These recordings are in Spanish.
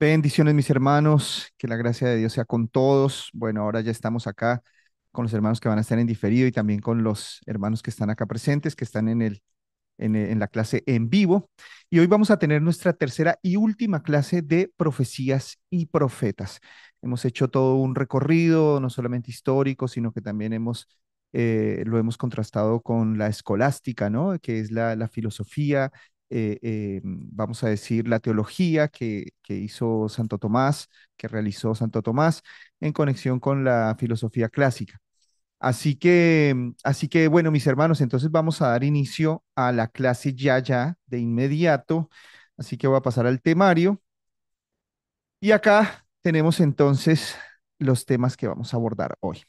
Bendiciones, mis hermanos, que la gracia de Dios sea con todos. Bueno, ahora ya estamos acá con los hermanos que van a estar en diferido y también con los hermanos que están acá presentes, que están en la clase en vivo. Y hoy vamos a tener nuestra tercera y última clase de profecías y profetas. Hemos hecho todo un recorrido, no solamente histórico, sino que también lo hemos contrastado con la escolástica, ¿no? Que es la filosofía, vamos a decir, la teología que hizo Santo Tomás, que realizó Santo Tomás en conexión con la filosofía clásica. Así que, bueno, mis hermanos, entonces vamos a dar inicio a la clase ya de inmediato. Así que voy a pasar al temario. Y acá tenemos entonces los temas que vamos a abordar hoy.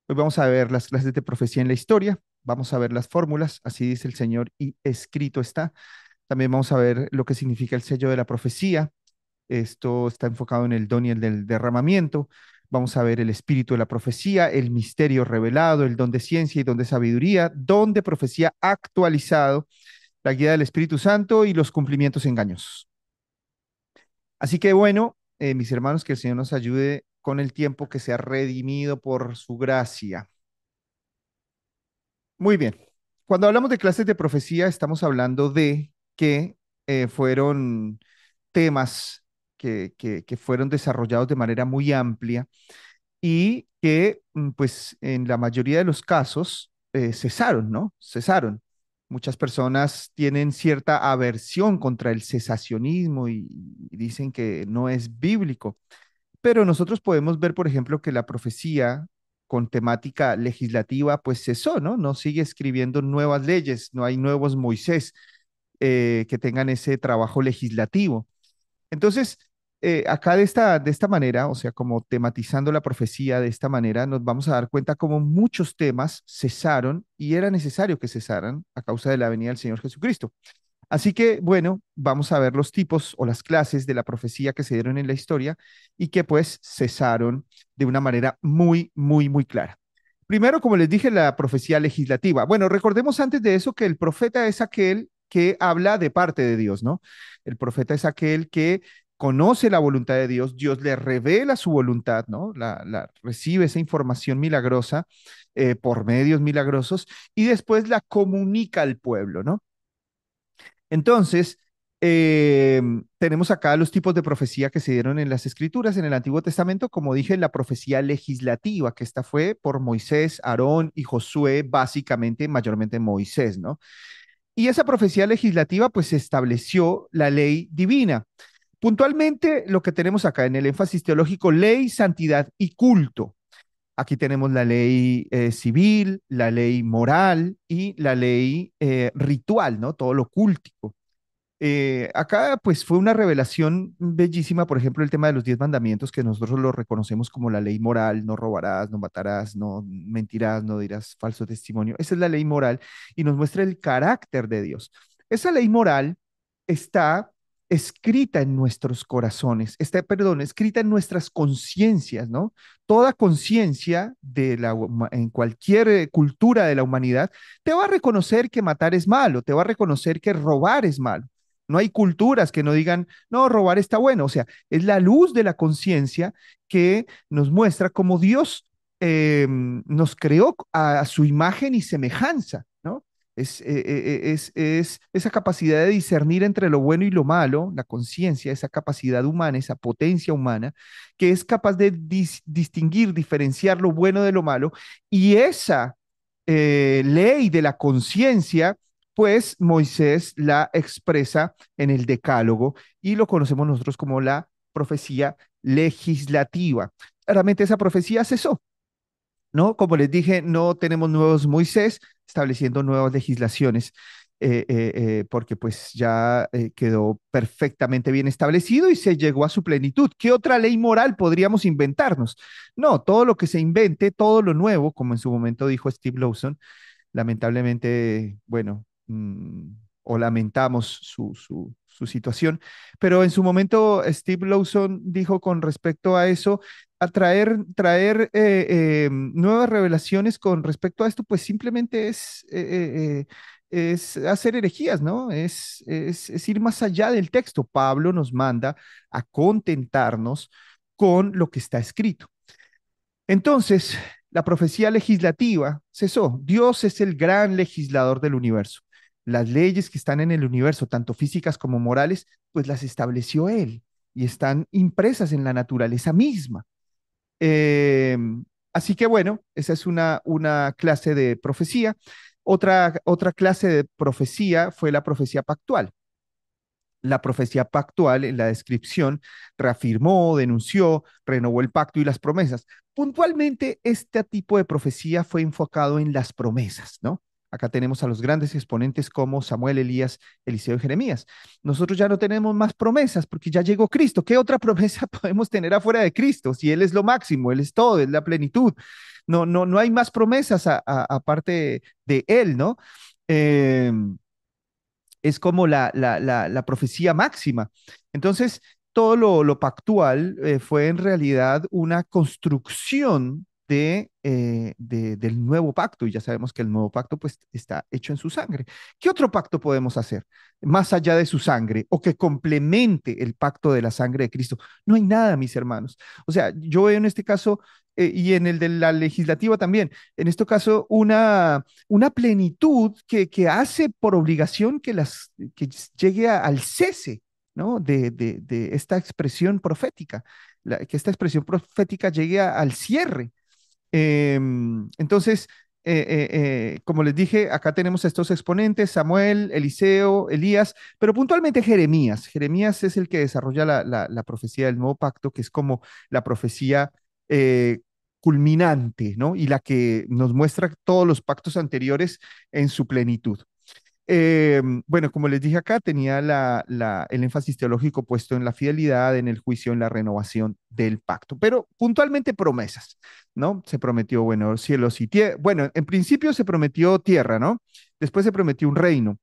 Hoy vamos a ver las clases de profecía en la historia, vamos a ver las fórmulas, así dice el Señor y escrito está. También vamos a ver lo que significa el sello de la profecía. Esto está enfocado en el don y el del derramamiento. Vamos a ver el espíritu de la profecía, el misterio revelado, el don de ciencia y don de sabiduría, don de profecía actualizado, la guía del Espíritu Santo y los cumplimientos engañosos. Así que bueno, mis hermanos, que el Señor nos ayude con el tiempo que sea redimido por su gracia. Muy bien. Cuando hablamos de clases de profecía, estamos hablando de que fueron temas que fueron desarrollados de manera muy amplia y que, pues, en la mayoría de los casos cesaron, ¿no? Cesaron. Muchas personas tienen cierta aversión contra el cesacionismo y dicen que no es bíblico. Pero nosotros podemos ver, por ejemplo, que la profecía con temática legislativa, pues cesó, ¿no? No sigue escribiendo nuevas leyes, no hay nuevos Moisés que tengan ese trabajo legislativo. Entonces, acá de esta manera, o sea, como tematizando la profecía de esta manera, nos vamos a dar cuenta cómo muchos temas cesaron y era necesario que cesaran a causa de la venida del Señor Jesucristo. Así que, bueno, vamos a ver los tipos o las clases de la profecía que se dieron en la historia y que pues cesaron de una manera muy, muy, muy clara. Primero, como les dije, la profecía legislativa. Bueno, recordemos antes de eso que el profeta es aquel que habla de parte de Dios, ¿no? El profeta es aquel que conoce la voluntad de Dios, Dios le revela su voluntad, ¿no? Recibe esa información milagrosa por medios milagrosos y después la comunica al pueblo, ¿no? Entonces, tenemos acá los tipos de profecía que se dieron en las escrituras en el Antiguo Testamento, como dije, la profecía legislativa, que esta fue por Moisés, Aarón y Josué, básicamente, mayormente Moisés, ¿no? Y esa profecía legislativa, pues, estableció la ley divina. Puntualmente, lo que tenemos acá en el énfasis teológico, ley, santidad y culto. Aquí tenemos la ley civil, la ley moral y la ley ritual, ¿no? Todo lo cultico. Acá pues fue una revelación bellísima, por ejemplo, el tema de los 10 mandamientos, que nosotros lo reconocemos como la ley moral: no robarás, no matarás, no mentirás, no dirás falso testimonio. Esa es la ley moral y nos muestra el carácter de Dios. Esa ley moral está escrita en nuestros corazones, está, perdón, escrita en nuestras conciencias, ¿no? Toda conciencia en cualquier cultura de la humanidad te va a reconocer que matar es malo, te va a reconocer que robar es malo. No hay culturas que no digan, no, robar está bueno. O sea, es la luz de la conciencia que nos muestra cómo Dios nos creó a su imagen y semejanza, ¿no? Es esa capacidad de discernir entre lo bueno y lo malo, la conciencia, esa capacidad humana, esa potencia humana, que es capaz de distinguir, diferenciar lo bueno de lo malo, y esa ley de la conciencia, pues Moisés la expresa en el Decálogo y lo conocemos nosotros como la profecía legislativa. Claramente esa profecía cesó, ¿no? Como les dije, no tenemos nuevos Moisés estableciendo nuevas legislaciones, porque pues ya quedó perfectamente bien establecido y se llegó a su plenitud. ¿Qué otra ley moral podríamos inventarnos? No, todo lo que se invente, todo lo nuevo, como en su momento dijo Steve Lawson, lamentablemente, bueno, o lamentamos su situación, pero en su momento Steve Lawson dijo con respecto a eso, a traer nuevas revelaciones con respecto a esto, pues simplemente es hacer herejías, ¿no? Es ir más allá del texto. Pablo nos manda a contentarnos con lo que está escrito. Entonces, la profecía legislativa cesó. Dios es el gran legislador del universo. Las leyes que están en el universo, tanto físicas como morales, pues las estableció Él y están impresas en la naturaleza misma. Eh, Así que bueno, esa es una clase de profecía. Otra clase de profecía fue la profecía pactual. La profecía pactual en la descripción reafirmó, denunció, renovó el pacto y las promesas. Puntualmente, este tipo de profecía fue enfocado en las promesas, ¿no? Acá tenemos a los grandes exponentes como Samuel, Elías, Eliseo y Jeremías. Nosotros ya no tenemos más promesas porque ya llegó Cristo. ¿Qué otra promesa podemos tener afuera de Cristo? Si Él es lo máximo, Él es todo, es la plenitud. No hay más promesas aparte de Él, ¿no? Eh, es como la profecía máxima. Entonces, todo lo pactual fue en realidad una construcción del nuevo pacto, y ya sabemos que el nuevo pacto pues está hecho en su sangre. ¿Qué otro pacto podemos hacer más allá de su sangre o que complemente el pacto de la sangre de Cristo? No hay nada, mis hermanos. O sea, yo veo en este caso, y en el de la legislativa también, en este caso una plenitud que hace por obligación que llegue al cese, ¿no? De esta expresión profética, que esta expresión profética llegue al cierre. Entonces, como les dije, acá tenemos a estos exponentes, Samuel, Eliseo, Elías, pero puntualmente Jeremías. Jeremías es el que desarrolla la profecía del nuevo pacto, que es como la profecía eh, culminante, ¿no? Y la que nos muestra todos los pactos anteriores en su plenitud. Bueno, como les dije acá, tenía el énfasis teológico puesto en la fidelidad, en el juicio, en la renovación del pacto, pero puntualmente promesas, ¿no? Se prometió, bueno, cielos y tierra. Bueno, en principio se prometió tierra, ¿no? Después se prometió un reino.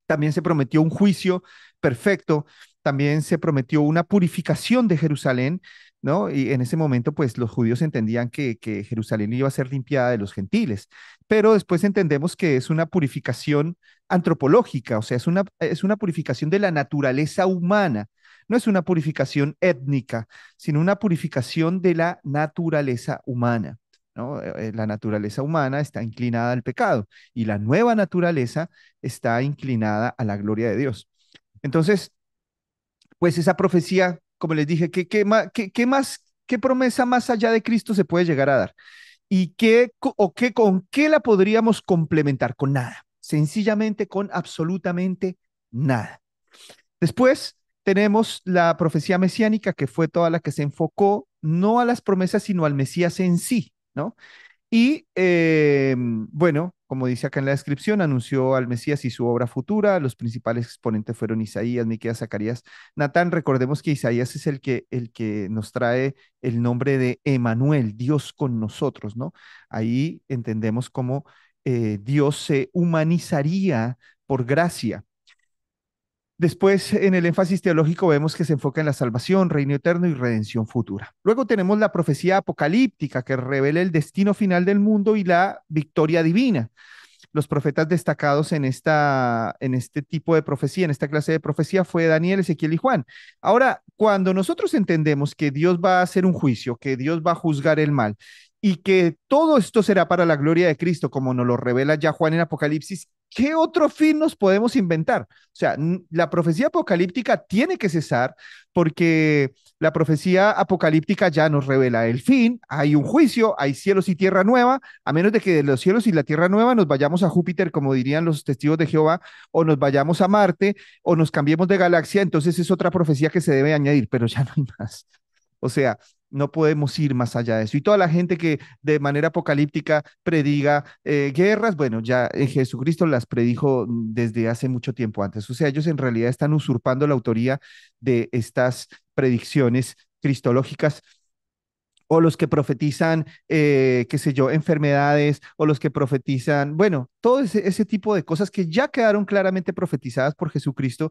También se prometió un juicio perfecto, también se prometió una purificación de Jerusalén, ¿no? Y en ese momento, pues los judíos entendían que Jerusalén iba a ser limpiada de los gentiles, pero después entendemos que es una purificación antropológica, o sea, es una purificación de la naturaleza humana, no es una purificación étnica, sino una purificación de la naturaleza humana. ¿No? La naturaleza humana está inclinada al pecado y la nueva naturaleza está inclinada a la gloria de Dios. Entonces, pues esa profecía, como les dije, qué promesa más allá de Cristo se puede llegar a dar? ¿Y con qué la podríamos complementar? Con nada, sencillamente con absolutamente nada. Después tenemos la profecía mesiánica, que fue toda la que se enfocó no a las promesas, sino al Mesías en sí, ¿no? Y bueno, como dice acá en la descripción, anunció al Mesías y su obra futura. Los principales exponentes fueron Isaías, Miqueas, Zacarías, Natán. Recordemos que Isaías es el que nos trae el nombre de Emanuel, Dios con nosotros, ¿no? Ahí entendemos cómo Dios se humanizaría por gracia. Después, en el énfasis teológico, vemos que se enfoca en la salvación, reino eterno y redención futura. Luego tenemos la profecía apocalíptica que revela el destino final del mundo y la victoria divina. Los profetas destacados en este tipo de profecía, en esta clase de profecía, fue Daniel, Ezequiel y Juan. Ahora, cuando nosotros entendemos que Dios va a hacer un juicio, que Dios va a juzgar el mal y que todo esto será para la gloria de Cristo, como nos lo revela ya Juan en Apocalipsis, ¿qué otro fin nos podemos inventar? O sea, la profecía apocalíptica tiene que cesar porque la profecía apocalíptica ya nos revela el fin, hay un juicio, hay cielos y tierra nueva, a menos de que de los cielos y la tierra nueva nos vayamos a Júpiter, como dirían los testigos de Jehová, o nos vayamos a Marte, o nos cambiemos de galaxia, entonces es otra profecía que se debe añadir, pero ya no hay más. O sea, no podemos ir más allá de eso. Y toda la gente que de manera apocalíptica prediga guerras, bueno, ya Jesucristo las predijo desde hace mucho tiempo antes. O sea, ellos en realidad están usurpando la autoría de estas predicciones cristológicas o los que profetizan, qué sé yo, enfermedades, o los que profetizan, bueno, todo ese tipo de cosas que ya quedaron claramente profetizadas por Jesucristo,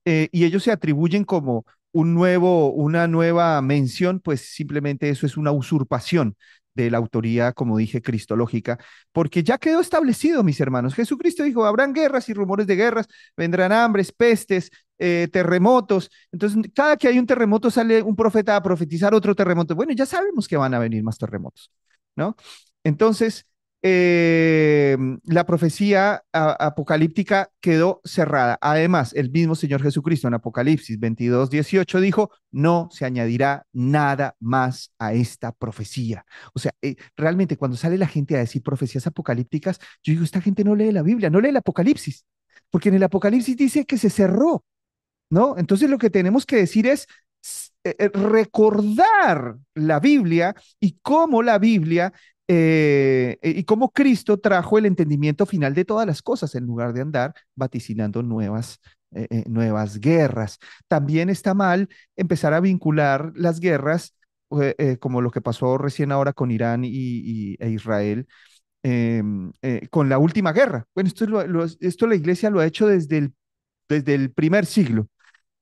y ellos se atribuyen como una nueva mención, pues simplemente eso es una usurpación de la autoría, como dije, cristológica, porque ya quedó establecido, mis hermanos. Jesucristo dijo, habrán guerras y rumores de guerras, vendrán hambres, pestes, terremotos. Entonces, cada que hay un terremoto sale un profeta a profetizar otro terremoto. Bueno, ya sabemos que van a venir más terremotos, ¿no? Entonces, la profecía apocalíptica quedó cerrada. Además, el mismo Señor Jesucristo en Apocalipsis 22:18 dijo, no se añadirá nada más a esta profecía. O sea, realmente cuando sale la gente a decir profecías apocalípticas, yo digo, esta gente no lee la Biblia, no lee el Apocalipsis, porque en el Apocalipsis dice que se cerró, ¿no? Entonces lo que tenemos que decir es recordar la Biblia y cómo la Biblia y cómo Cristo trajo el entendimiento final de todas las cosas en lugar de andar vaticinando nuevas guerras. También está mal empezar a vincular las guerras, como lo que pasó recién ahora con Irán e Israel, con la última guerra. Bueno, esto la iglesia lo ha hecho desde el primer siglo.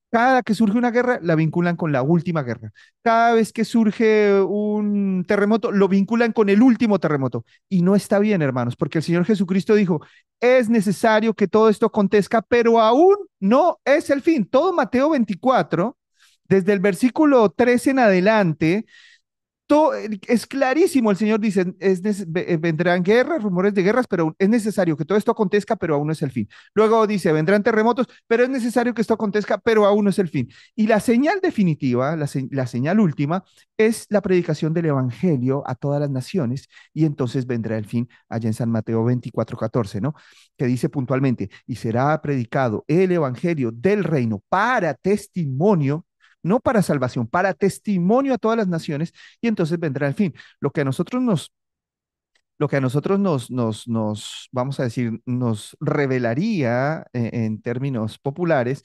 Cada que surge una guerra, la vinculan con la última guerra. Cada vez que surge un terremoto, lo vinculan con el último terremoto. Y no está bien, hermanos, porque el Señor Jesucristo dijo, es necesario que todo esto acontezca, pero aún no es el fin. Todo Mateo 24, desde el versículo 13 en adelante, es clarísimo, el Señor dice, vendrán guerras, rumores de guerras, pero es necesario que todo esto acontezca, pero aún no es el fin. Luego dice, vendrán terremotos, pero es necesario que esto acontezca, pero aún no es el fin. Y la señal definitiva, la señal última, es la predicación del Evangelio a todas las naciones, y entonces vendrá el fin, allá en San Mateo 24:14, ¿no? Que dice puntualmente, y será predicado el Evangelio del reino para testimonio, no para salvación, para testimonio a todas las naciones, y entonces vendrá el fin. Lo que a nosotros vamos a decir, nos revelaría en términos populares,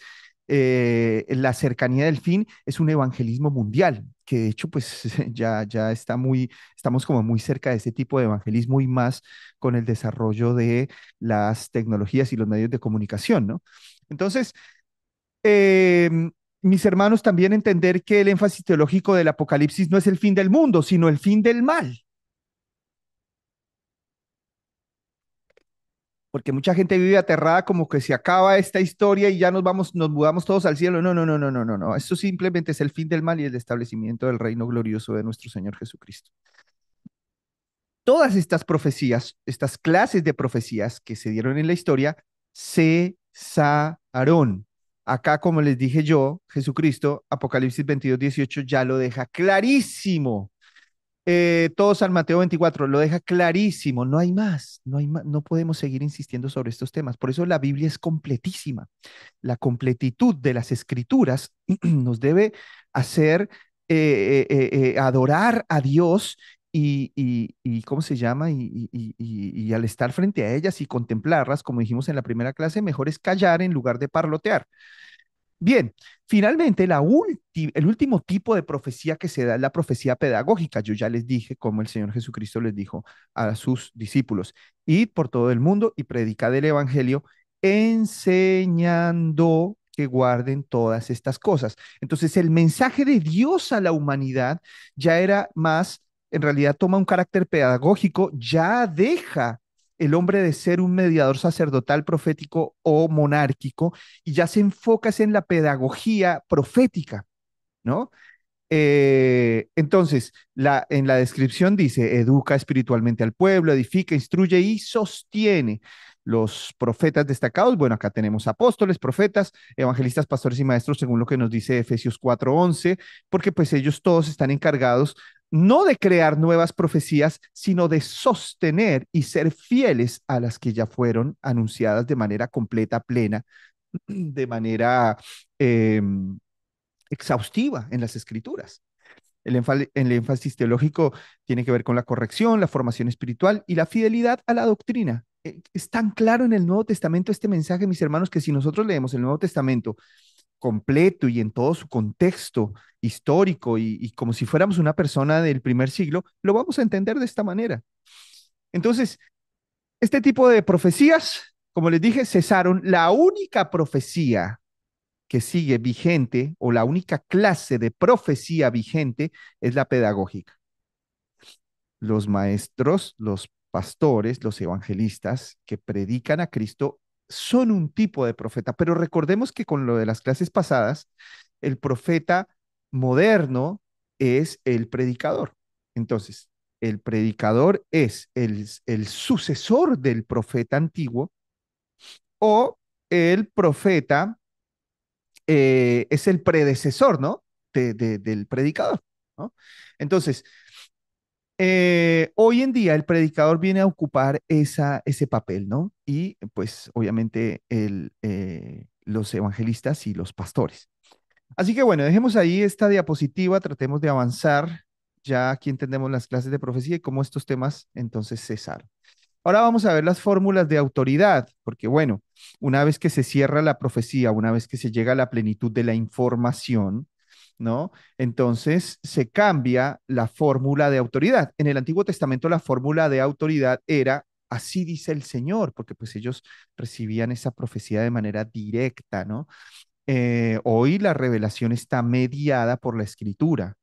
la cercanía del fin es un evangelismo mundial, que de hecho, pues ya estamos como muy cerca de ese tipo de evangelismo y más con el desarrollo de las tecnologías y los medios de comunicación, ¿no? Entonces, eh, mis hermanos, también entender que el énfasis teológico del Apocalipsis no es el fin del mundo, sino el fin del mal. Porque mucha gente vive aterrada como que se acaba esta historia y ya nos mudamos todos al cielo. No, no, no, no, no, no, no. Eso simplemente es el fin del mal y el establecimiento del reino glorioso de nuestro Señor Jesucristo. Todas estas profecías, estas clases de profecías que se dieron en la historia, cesaron. Acá, como les dije yo, Jesucristo, Apocalipsis 22:18 ya lo deja clarísimo. Todo San Mateo 24 lo deja clarísimo, no hay más, no hay más, no podemos seguir insistiendo sobre estos temas. Por eso la Biblia es completísima. La completitud de las escrituras nos debe hacer adorar a Dios ¿cómo se llama? Y al estar frente a ellas y contemplarlas, como dijimos en la primera clase, mejor es callar en lugar de parlotear. Bien, finalmente el último tipo de profecía que se da es la profecía pedagógica. Yo ya les dije cómo el Señor Jesucristo les dijo a sus discípulos, id por todo el mundo y predicad el Evangelio, enseñando que guarden todas estas cosas. Entonces, el mensaje de Dios a la humanidad ya era más, en realidad toma un carácter pedagógico, ya deja el hombre de ser un mediador sacerdotal, profético o monárquico y ya se enfoca en la pedagogía profética, ¿no? Entonces, en la descripción dice, educa espiritualmente al pueblo, edifica, instruye y sostiene. Los profetas destacados, bueno, acá tenemos apóstoles, profetas, evangelistas, pastores y maestros, según lo que nos dice Efesios 4:11, porque pues ellos todos están encargados no de crear nuevas profecías, sino de sostener y ser fieles a las que ya fueron anunciadas de manera completa, plena, de manera eh, exhaustiva en las escrituras. El énfasis teológico tiene que ver con la corrección, la formación espiritual y la fidelidad a la doctrina. Es tan claro en el Nuevo Testamento este mensaje, mis hermanos, que si nosotros leemos el Nuevo Testamento completo y en todo su contexto histórico y como si fuéramos una persona del primer siglo, lo vamos a entender de esta manera. Entonces, este tipo de profecías, como les dije, cesaron. La única profecía que sigue vigente o la única clase de profecía vigente es la pedagógica. los maestros, los pastores, los evangelistas que predican a Cristo son un tipo de profeta, pero recordemos que con lo de las clases pasadas, el profeta moderno es el predicador. Entonces, el predicador es el sucesor del profeta antiguo o el profeta es el predecesor, ¿no? Del predicador, ¿no? Entonces, hoy en día el predicador viene a ocupar ese papel, ¿no? Y pues obviamente los evangelistas y los pastores. Así que bueno, dejemos ahí esta diapositiva, tratemos de avanzar. Ya aquí entendemos las clases de profecía y cómo estos temas entonces cesaron. Ahora vamos a ver las fórmulas de autoridad, porque bueno, una vez que se cierra la profecía, una vez que se llega a la plenitud de la información, ¿no? Entonces se cambia la fórmula de autoridad. En el Antiguo Testamento la fórmula de autoridad era, así dice el Señor, porque pues ellos recibían esa profecía de manera directa, ¿no? Hoy la revelación está mediada por la escritura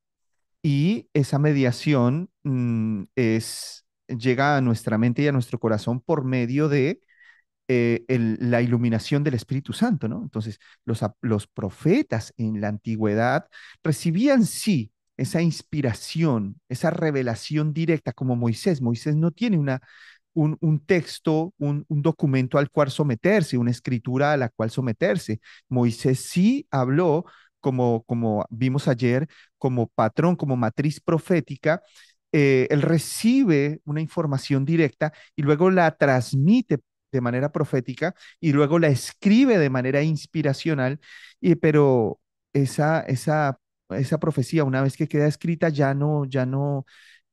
y esa mediación llega a nuestra mente y a nuestro corazón por medio de la iluminación del Espíritu Santo, ¿no? Entonces, los profetas en la antigüedad recibían, sí, esa inspiración, esa revelación directa, como Moisés. Moisés no tiene un texto, un documento al cual someterse, una escritura a la cual someterse. Moisés sí habló, como vimos ayer, como patrón, como matriz profética. Él recibe una información directa y luego la transmite de manera profética y luego la escribe de manera inspiracional, pero esa profecía, una vez que queda escrita, ya no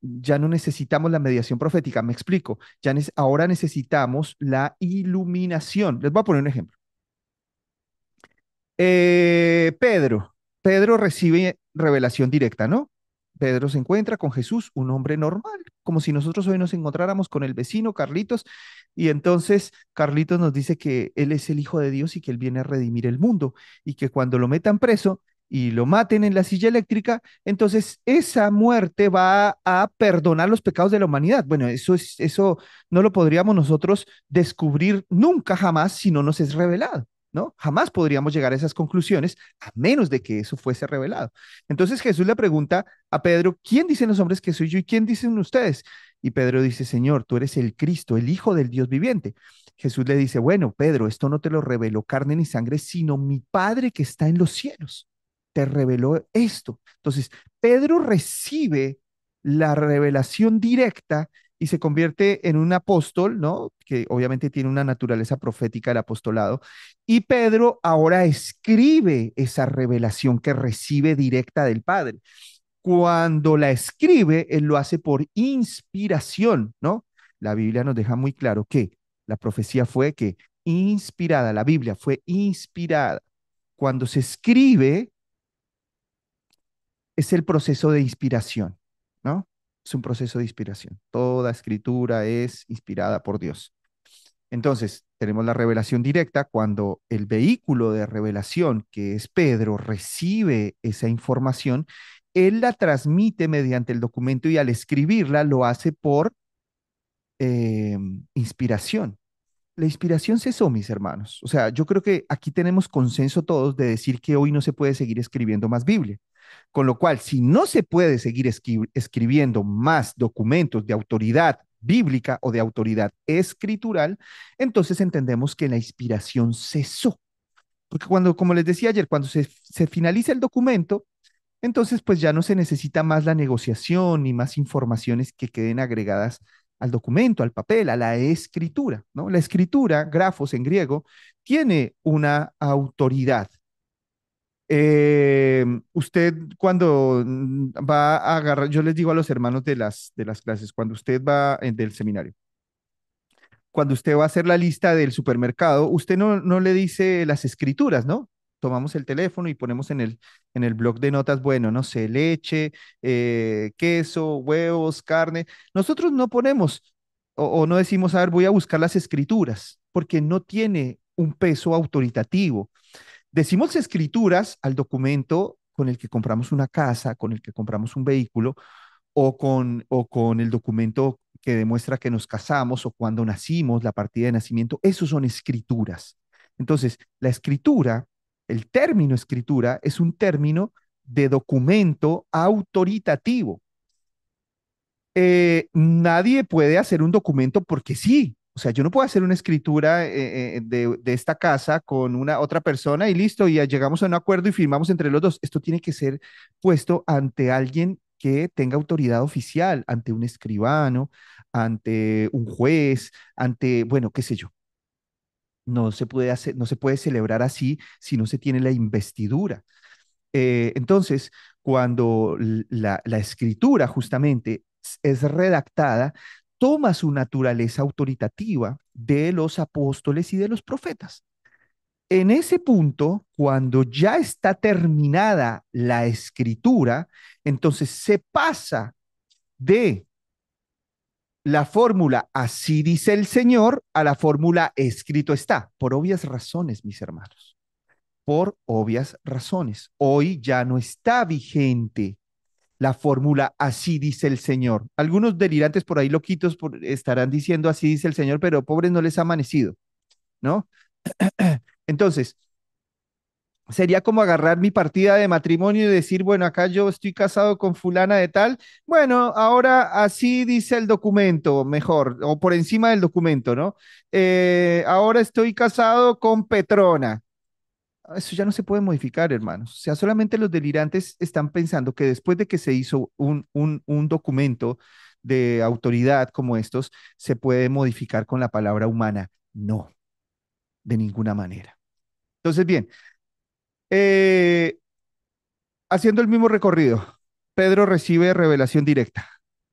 necesitamos la mediación profética. Me explico, ahora necesitamos la iluminación. Les voy a poner un ejemplo. Pedro recibe revelación directa, ¿no? Pedro se encuentra con Jesús, un hombre normal, como si nosotros hoy nos encontráramos con el vecino Carlitos, y entonces Carlitos nos dice que él es el Hijo de Dios y que él viene a redimir el mundo, y que cuando lo metan preso y lo maten en la silla eléctrica, entonces esa muerte va a perdonar los pecados de la humanidad. Bueno, eso no lo podríamos nosotros descubrir nunca jamás si no nos es revelado. ¿No? Jamás podríamos llegar a esas conclusiones a menos de que eso fuese revelado. Entonces Jesús le pregunta a Pedro, ¿quién dicen los hombres que soy yo y quién dicen ustedes? Y Pedro dice, Señor, tú eres el Cristo, el Hijo del Dios viviente. Jesús le dice, bueno, Pedro, esto no te lo reveló carne ni sangre, sino mi Padre que está en los cielos. Te reveló esto. Entonces, Pedro recibe la revelación directa y se convierte en un apóstol, ¿no? Que obviamente tiene una naturaleza profética del apostolado. Y Pedro ahora escribe esa revelación que recibe directa del Padre. Cuando la escribe, él lo hace por inspiración, ¿no? La Biblia nos deja muy claro que la profecía fue que inspirada, la Biblia fue inspirada. Cuando se escribe, es el proceso de inspiración, ¿no? Es un proceso de inspiración. Toda escritura es inspirada por Dios. Entonces, tenemos la revelación directa cuando el vehículo de revelación, que es Pedro, recibe esa información, él la transmite mediante el documento y al escribirla lo hace por eh, inspiración. La inspiración cesó, mis hermanos. O sea, yo creo que aquí tenemos consenso todos de decir que hoy no se puede seguir escribiendo más Biblia. Con lo cual, si no se puede seguir escribiendo más documentos de autoridad bíblica o de autoridad escritural, entonces entendemos que la inspiración cesó. Porque cuando, como les decía ayer, cuando se finaliza el documento, entonces pues ya no se necesita más la negociación ni más informaciones que queden agregadas al documento, al papel, a la escritura, ¿no? La escritura, grafos en griego, tiene una autoridad. Usted cuando va a agarrar, yo les digo a los hermanos de las clases, cuando usted va del seminario, cuando usted va a hacer la lista del supermercado, usted no le dice las escrituras, ¿no? Tomamos el teléfono y ponemos en el blog de notas, bueno, no sé, leche, queso, huevos, carne. Nosotros no ponemos o no decimos, a ver, voy a buscar las escrituras, porque no tiene un peso autoritativo. Decimos escrituras al documento con el que compramos una casa, con el que compramos un vehículo, o con el documento que demuestra que nos casamos o cuando nacimos, la partida de nacimiento, esos son escrituras. Entonces, la escritura, el término escritura es un término de documento autoritativo. Nadie puede hacer un documento porque sí. O sea, yo no puedo hacer una escritura de esta casa con una otra persona y listo, y ya llegamos a un acuerdo y firmamos entre los dos. Esto tiene que ser puesto ante alguien que tenga autoridad oficial, ante un escribano, ante un juez, ante, bueno, qué sé yo. No se puede hacer, no se puede celebrar así si no se tiene la investidura. Entonces, cuando la escritura justamente es redactada, toma su naturaleza autoritativa de los apóstoles y de los profetas. En ese punto, cuando ya está terminada la escritura, entonces se pasa de la fórmula así dice el Señor a la fórmula escrito está, por obvias razones, mis hermanos, por obvias razones. Hoy ya no está vigente la fórmula así dice el Señor. Algunos delirantes por ahí loquitos estarán diciendo así dice el Señor, pero pobres no les ha amanecido, ¿no? Entonces, sería como agarrar mi partida de matrimonio y decir, bueno, acá yo estoy casado con fulana de tal, bueno, ahora así dice el documento, mejor, o por encima del documento, ¿no? Ahora estoy casado con Petrona. Eso ya no se puede modificar, hermanos. O sea, solamente los delirantes están pensando que después de que se hizo un documento de autoridad como estos, se puede modificar con la palabra humana. No, de ninguna manera. Entonces, bien, eh, haciendo el mismo recorrido, Pedro recibe revelación directa.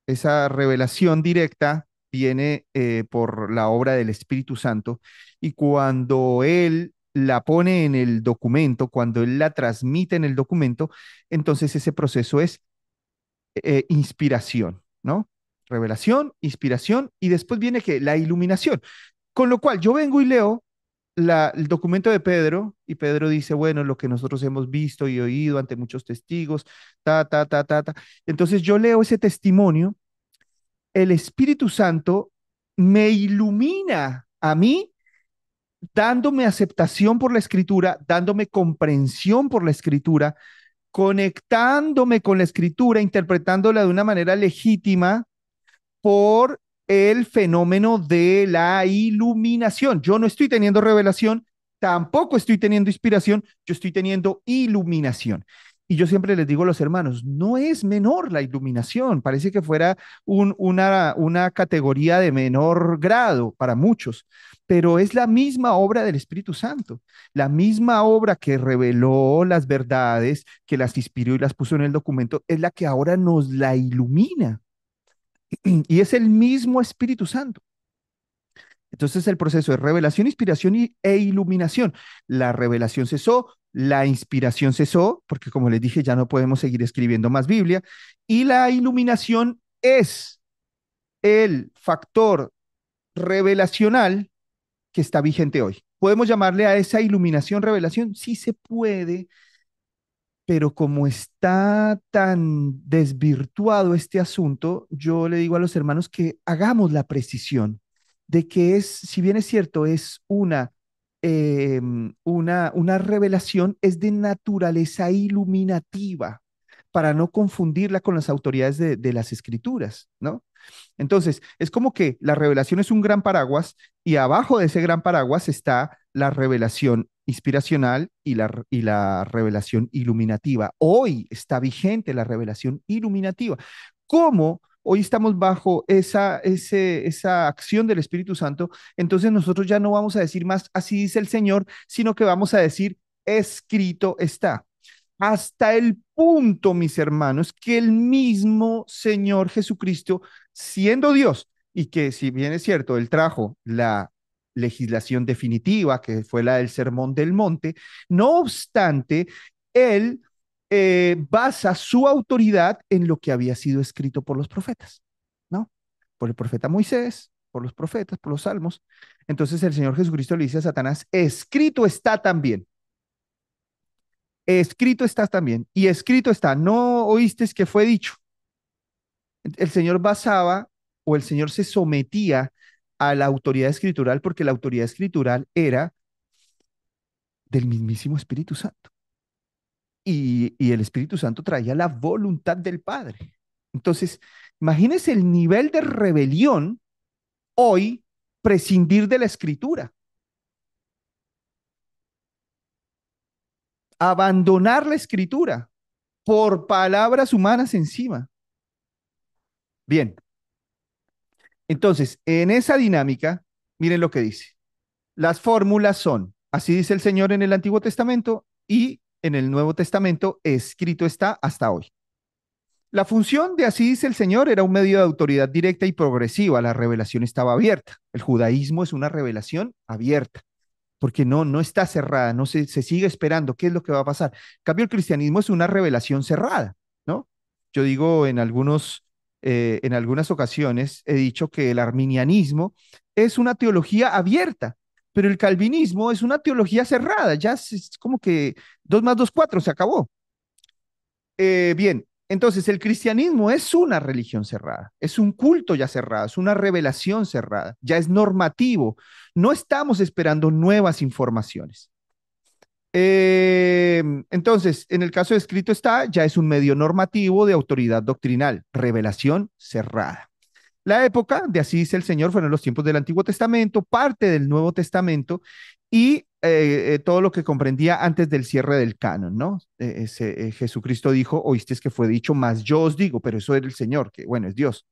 Esa revelación directa viene por la obra del Espíritu Santo y cuando él la pone en el documento, cuando él la transmite en el documento, entonces ese proceso es inspiración, ¿no? Revelación, inspiración y después viene que la iluminación. Con lo cual yo vengo y leo el documento de Pedro y Pedro dice, bueno, lo que nosotros hemos visto y oído ante muchos testigos, ta, ta, ta, ta, ta. Entonces yo leo ese testimonio, el Espíritu Santo me ilumina a mí, dándome aceptación por la escritura, dándome comprensión por la escritura, conectándome con la escritura, interpretándola de una manera legítima por el fenómeno de la iluminación. Yo no estoy teniendo revelación, tampoco estoy teniendo inspiración, yo estoy teniendo iluminación. Y yo siempre les digo a los hermanos, no es menor la iluminación, parece que fuera una categoría de menor grado para muchos, pero es la misma obra del Espíritu Santo, la misma obra que reveló las verdades, que las inspiró y las puso en el documento, es la que ahora nos la ilumina. Y es el mismo Espíritu Santo. Entonces el proceso de revelación, inspiración e iluminación. La revelación cesó, la inspiración cesó, porque como les dije, ya no podemos seguir escribiendo más Biblia. Y la iluminación es el factor revelacional que está vigente hoy. ¿Podemos llamarle a esa iluminación revelación? Sí se puede, pero como está tan desvirtuado este asunto, yo le digo a los hermanos que hagamos la precisión de que es, si bien es cierto, es una revelación, es de naturaleza iluminativa, para no confundirla con las autoridades de las escrituras, ¿no? Entonces, es como que la revelación es un gran paraguas y abajo de ese gran paraguas está la revelación inspiracional y la revelación iluminativa. Hoy está vigente la revelación iluminativa. ¿Cómo? Hoy estamos bajo esa acción del Espíritu Santo, entonces nosotros ya no vamos a decir más, así dice el Señor, sino que vamos a decir, escrito está hasta el punto, mis hermanos, que el mismo Señor Jesucristo, siendo Dios, y que si bien es cierto, Él trajo la legislación definitiva, que fue la del Sermón del Monte, no obstante, Él basa su autoridad en lo que había sido escrito por los profetas, ¿no? Por el profeta Moisés, por los profetas, por los salmos. Entonces el Señor Jesucristo le dice a Satanás, escrito está también. Escrito está también, y escrito está, no oíste que fue dicho. El Señor basaba o el Señor se sometía a la autoridad escritural porque la autoridad escritural era del mismísimo Espíritu Santo. Y el Espíritu Santo traía la voluntad del Padre. Entonces, imagínese el nivel de rebelión hoy, prescindir de la escritura, abandonar la escritura por palabras humanas encima. Bien, entonces, en esa dinámica, miren lo que dice. Las fórmulas son, así dice el Señor en el Antiguo Testamento y en el Nuevo Testamento escrito está hasta hoy. La función de así dice el Señor era un medio de autoridad directa y progresiva. La revelación estaba abierta. El judaísmo es una revelación abierta, porque no está cerrada, no se sigue esperando qué es lo que va a pasar. En cambio, el cristianismo es una revelación cerrada, ¿no? Yo digo en algunas ocasiones he dicho que el arminianismo es una teología abierta, pero el calvinismo es una teología cerrada, ya es como que 2 más 2 4 se acabó. Bien, entonces el cristianismo es una religión cerrada, es un culto ya cerrado, es una revelación cerrada, ya es normativo. No estamos esperando nuevas informaciones. Entonces, en el caso de escrito está, ya es un medio normativo de autoridad doctrinal, revelación cerrada. La época de así dice el Señor fueron los tiempos del Antiguo Testamento, parte del Nuevo Testamento y todo lo que comprendía antes del cierre del canon, ¿no? Jesucristo dijo, oíste que fue dicho, más yo os digo, pero eso era el Señor, que bueno, es Dios.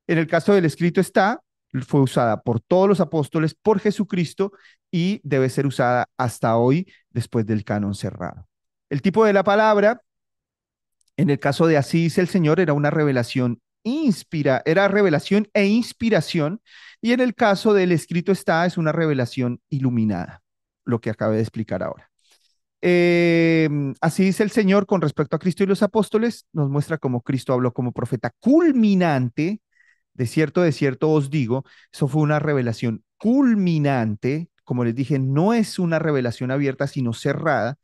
En el caso del escrito está, fue usada por todos los apóstoles, por Jesucristo y debe ser usada hasta hoy después del canon cerrado. El tipo de la palabra, en el caso de así dice el Señor, era una revelación era revelación e inspiración, y en el caso del escrito está, es una revelación iluminada, lo que acabé de explicar ahora. Eh, Así dice el Señor con respecto a Cristo y los apóstoles, nos muestra cómo Cristo habló como profeta culminante. De cierto os digo, eso fue una revelación culminante. Como les dije, no es una revelación abierta, sino cerrada.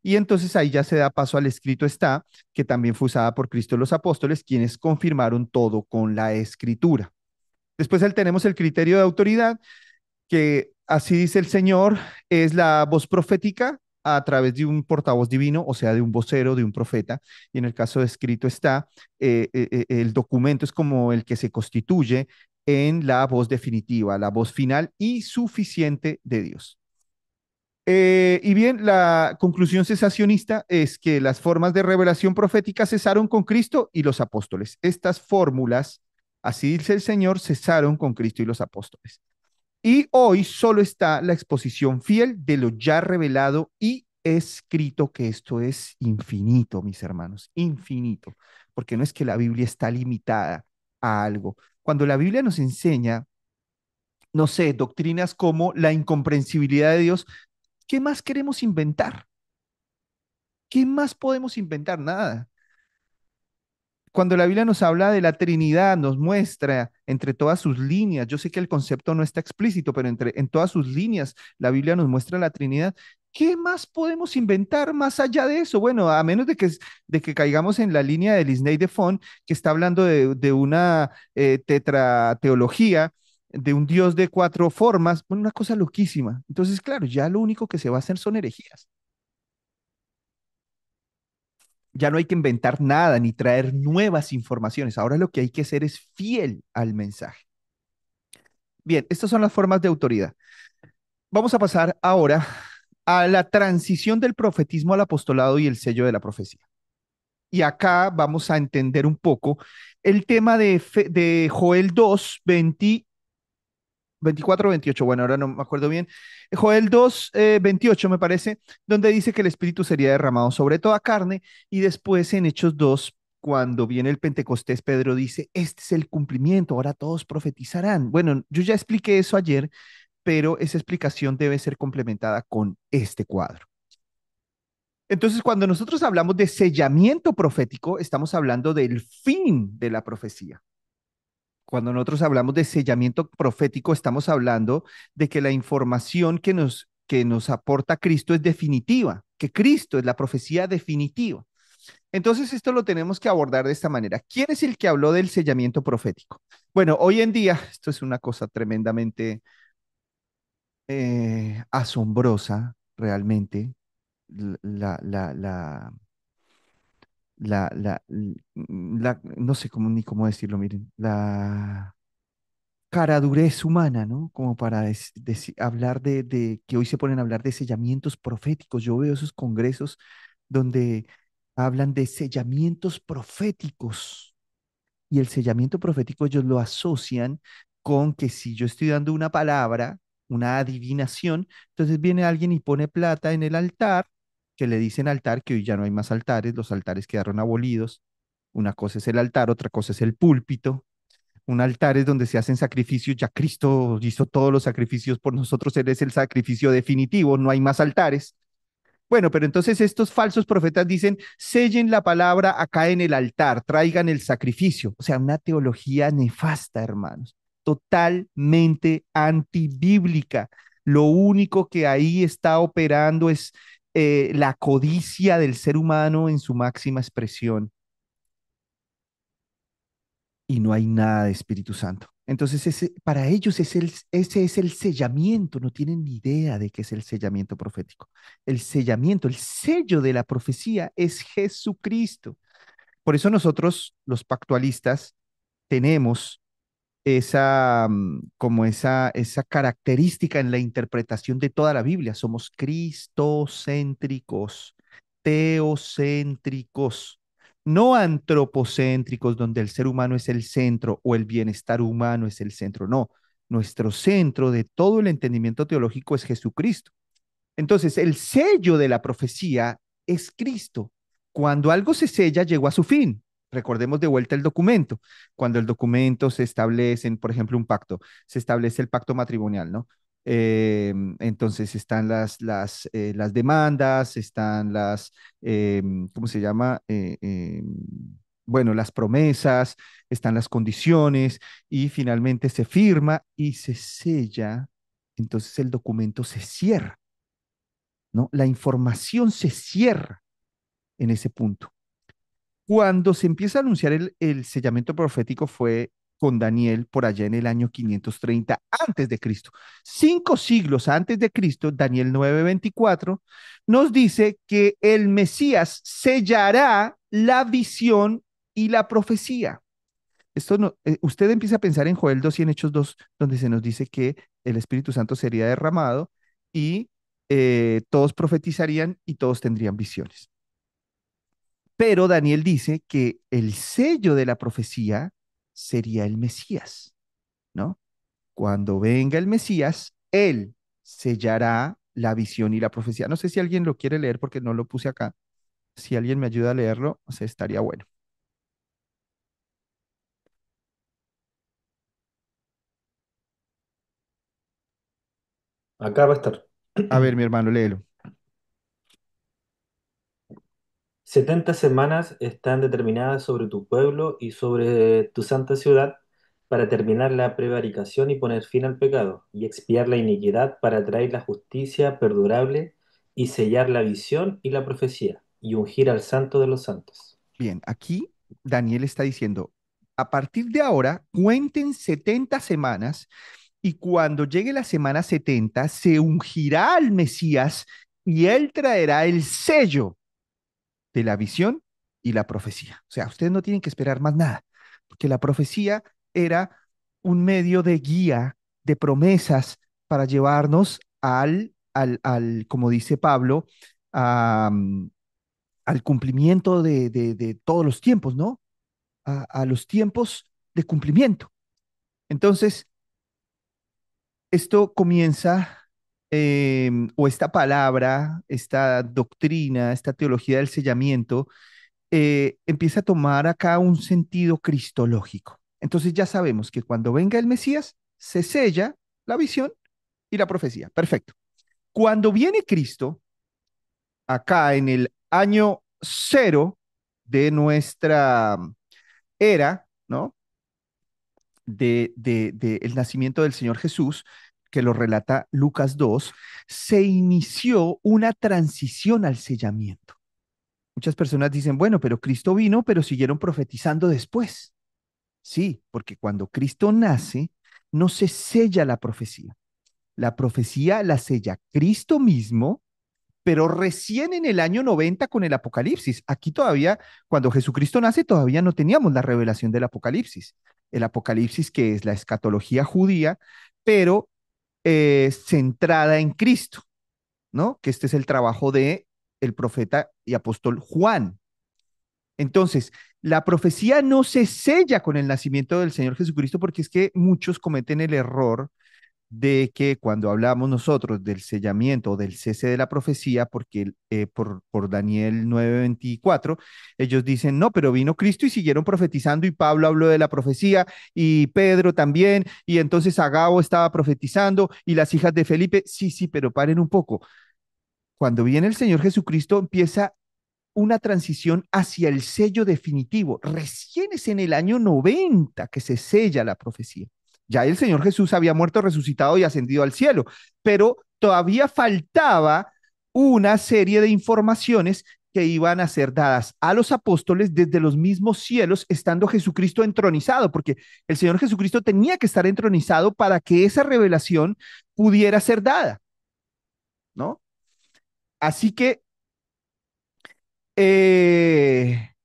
Y entonces ahí ya se da paso al escrito está, que también fue usada por Cristo y los apóstoles, quienes confirmaron todo con la escritura. Después tenemos el criterio de autoridad, que así dice el Señor, es la voz profética a través de un portavoz divino, o sea, de un vocero, de un profeta. Y en el caso de escrito está, el documento es como el que se constituye en la voz definitiva, la voz final y suficiente de Dios. Y bien, la conclusión cesacionista es que las formas de revelación profética cesaron con Cristo y los apóstoles. Estas fórmulas, así dice el Señor, cesaron con Cristo y los apóstoles. Y hoy solo está la exposición fiel de lo ya revelado y escrito, que esto es infinito, mis hermanos, infinito, porque no es que la Biblia está limitada a algo. Cuando la Biblia nos enseña, no sé, doctrinas como la incomprensibilidad de Dios, ¿qué más queremos inventar? ¿Qué más podemos inventar? Nada. Cuando la Biblia nos habla de la Trinidad, nos muestra entre todas sus líneas, yo sé que el concepto no está explícito, pero en todas sus líneas la Biblia nos muestra la Trinidad. ¿Qué más podemos inventar más allá de eso? Bueno, a menos de que caigamos en la línea de Lisney de Font, que está hablando de una tetrateología, de un Dios de 4 formas, bueno, una cosa loquísima. Entonces, claro, ya lo único que se va a hacer son herejías. Ya no hay que inventar nada ni traer nuevas informaciones. Ahora lo que hay que hacer es fiel al mensaje. Bien, estas son las formas de autoridad. Vamos a pasar ahora a la transición del profetismo al apostolado y el sello de la profecía. Y acá vamos a entender un poco el tema de Joel 2, 24 o 28, bueno, ahora no me acuerdo bien. Joel 2, 28 me parece, donde dice que el Espíritu sería derramado sobre toda carne, y después en Hechos 2, cuando viene el Pentecostés, Pedro dice, este es el cumplimiento, ahora todos profetizarán. Bueno, yo ya expliqué eso ayer, pero esa explicación debe ser complementada con este cuadro. Entonces, cuando nosotros hablamos de sellamiento profético, estamos hablando del fin de la profecía. Cuando nosotros hablamos de sellamiento profético, estamos hablando de que la información que nos aporta Cristo es definitiva, que Cristo es la profecía definitiva. Entonces, esto lo tenemos que abordar de esta manera. ¿Quién es el que habló del sellamiento profético? Bueno, hoy en día, esto es una cosa tremendamente asombrosa, realmente. La, la, la, no sé cómo ni cómo decirlo, miren, la caradurez humana, ¿no? Como para hablar de que hoy se ponen a hablar de sellamientos proféticos. Yo veo esos congresos donde hablan de sellamientos proféticos y el sellamiento profético ellos lo asocian con que si yo estoy dando una palabra, una adivinación, entonces viene alguien y pone plata en el altar, que le dicen altar, que hoy ya no hay más altares, los altares quedaron abolidos. Una cosa es el altar, otra cosa es el púlpito. Un altar es donde se hacen sacrificios, ya Cristo hizo todos los sacrificios por nosotros, Él es el sacrificio definitivo, no hay más altares. Bueno, pero entonces estos falsos profetas dicen, sellen la palabra acá en el altar, traigan el sacrificio. O sea, una teología nefasta, hermanos, totalmente antibíblica. Lo único que ahí está operando es la codicia del ser humano en su máxima expresión y no hay nada de Espíritu Santo. Entonces, para ellos ese es el sellamiento, no tienen ni idea de qué es el sellamiento profético. El sellamiento, el sello de la profecía es Jesucristo. Por eso nosotros, los pactualistas, tenemos esa característica en la interpretación de toda la Biblia. Somos cristocéntricos, teocéntricos, no antropocéntricos, donde el ser humano es el centro o el bienestar humano es el centro. No, nuestro centro de todo el entendimiento teológico es Jesucristo. Entonces, el sello de la profecía es Cristo. Cuando algo se sella, llegó a su fin. Recordemos de vuelta el documento. Cuando el documento se establece, por ejemplo, un pacto, se establece el pacto matrimonial, ¿no? Entonces están las demandas, están ¿cómo se llama? Bueno, las promesas, están las condiciones y finalmente se firma y se sella. Entonces el documento se cierra. ¿No? La información se cierra en ese punto. Cuando se empieza a anunciar el sellamiento profético fue con Daniel por allá en el año 530 antes de Cristo. 5 siglos antes de Cristo, Daniel 9:24 nos dice que el Mesías sellará la visión y la profecía. Esto no, usted empieza a pensar en Joel 2 y en Hechos 2, donde se nos dice que el Espíritu Santo sería derramado y todos profetizarían y todos tendrían visiones. Pero Daniel dice que el sello de la profecía sería el Mesías, ¿no? Cuando venga el Mesías, él sellará la visión y la profecía. No sé si alguien lo quiere leer porque no lo puse acá. Si alguien me ayuda a leerlo, o sea, estaría bueno. Acá va a estar. A ver, mi hermano, léelo. 70 semanas están determinadas sobre tu pueblo y sobre tu santa ciudad para terminar la prevaricación y poner fin al pecado, y expiar la iniquidad para traer la justicia perdurable y sellar la visión y la profecía, y ungir al santo de los santos. Bien, aquí Daniel está diciendo, a partir de ahora, cuenten 70 semanas y cuando llegue la semana 70 se ungirá al Mesías y él traerá el sello de la visión y la profecía. O sea, ustedes no tienen que esperar más nada, porque la profecía era un medio de guía, de promesas para llevarnos como dice Pablo, a, al cumplimiento de todos los tiempos, ¿no? A los tiempos de cumplimiento. Entonces, esto comienza, o esta palabra, esta doctrina, esta teología del sellamiento, empieza a tomar acá un sentido cristológico. Entonces ya sabemos que cuando venga el Mesías, se sella la visión y la profecía. Perfecto. Cuando viene Cristo, acá en el año cero de nuestra era, ¿no? De el nacimiento del Señor Jesús, que lo relata Lucas 2, se inició una transición al sellamiento. Muchas personas dicen, bueno, pero Cristo vino, pero siguieron profetizando después. Sí, porque cuando Cristo nace, no se sella la profecía. La profecía la sella Cristo mismo, pero recién en el año 90 con el Apocalipsis. Aquí todavía, cuando Jesucristo nace, todavía no teníamos la revelación del Apocalipsis. El Apocalipsis, que es la escatología judía, pero centrada en Cristo, ¿no? Que este es el trabajo de el profeta y apóstol Juan. Entonces, la profecía no se sella con el nacimiento del Señor Jesucristo porque es que muchos cometen el error de que cuando hablamos nosotros del sellamiento o del cese de la profecía, porque por Daniel 9:24, ellos dicen, no, pero vino Cristo y siguieron profetizando y Pablo habló de la profecía y Pedro también, y entonces Agabo estaba profetizando y las hijas de Felipe, sí, sí, pero paren un poco. Cuando viene el Señor Jesucristo empieza una transición hacia el sello definitivo. Recién es en el año 90 que se sella la profecía. Ya el Señor Jesús había muerto, resucitado y ascendido al cielo, pero todavía faltaba una serie de informaciones que iban a ser dadas a los apóstoles desde los mismos cielos, estando Jesucristo entronizado, porque el Señor Jesucristo tenía que estar entronizado para que esa revelación pudiera ser dada, ¿no? Así que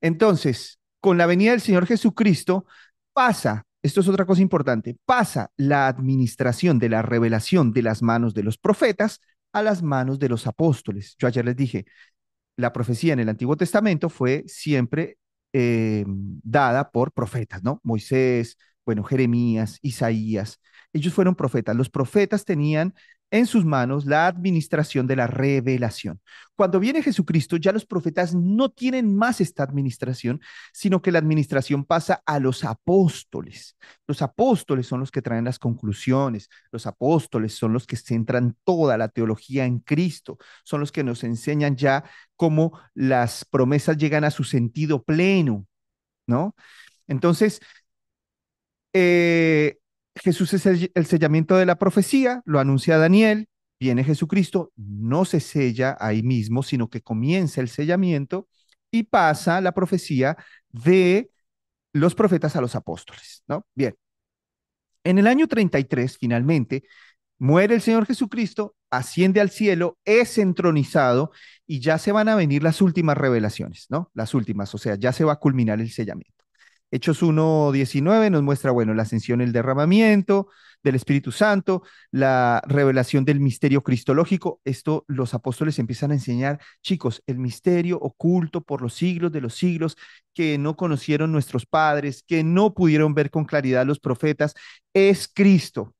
entonces, con la venida del Señor Jesucristo, pasa, esto es otra cosa importante, pasa la administración de la revelación de las manos de los profetas a las manos de los apóstoles. Yo ayer les dije, la profecía en el Antiguo Testamento fue siempre dada por profetas, ¿no? Moisés, bueno, Jeremías, Isaías, ellos fueron profetas. Los profetas tenían en sus manos la administración de la revelación. Cuando viene Jesucristo, ya los profetas no tienen más esta administración, sino que la administración pasa a los apóstoles. Los apóstoles son los que traen las conclusiones, los apóstoles son los que centran toda la teología en Cristo, son los que nos enseñan ya cómo las promesas llegan a su sentido pleno, ¿no? Entonces, eh, Jesús es el sellamiento de la profecía, lo anuncia Daniel, viene Jesucristo, no se sella ahí mismo, sino que comienza el sellamiento y pasa la profecía de los profetas a los apóstoles, ¿no? Bien, en el año 33, finalmente, muere el Señor Jesucristo, asciende al cielo, es entronizado y ya se van a venir las últimas revelaciones, ¿no? Las últimas, o sea, ya se va a culminar el sellamiento. Hechos 1:19 nos muestra, bueno, la ascensión, el derramamiento del Espíritu Santo, la revelación del misterio cristológico. Esto los apóstoles empiezan a enseñar, chicos, el misterio oculto por los siglos de los siglos que no conocieron nuestros padres, que no pudieron ver con claridad los profetas, es Cristo.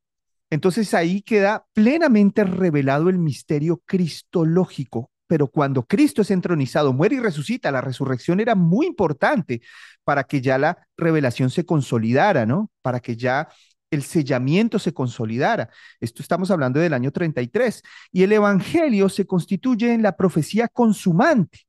Entonces ahí queda plenamente revelado el misterio cristológico. Pero cuando Cristo es entronizado, muere y resucita, la resurrección era muy importante para que ya la revelación se consolidara, ¿no? Para que ya el sellamiento se consolidara. Esto estamos hablando del año 33. Y el Evangelio se constituye en la profecía consumante,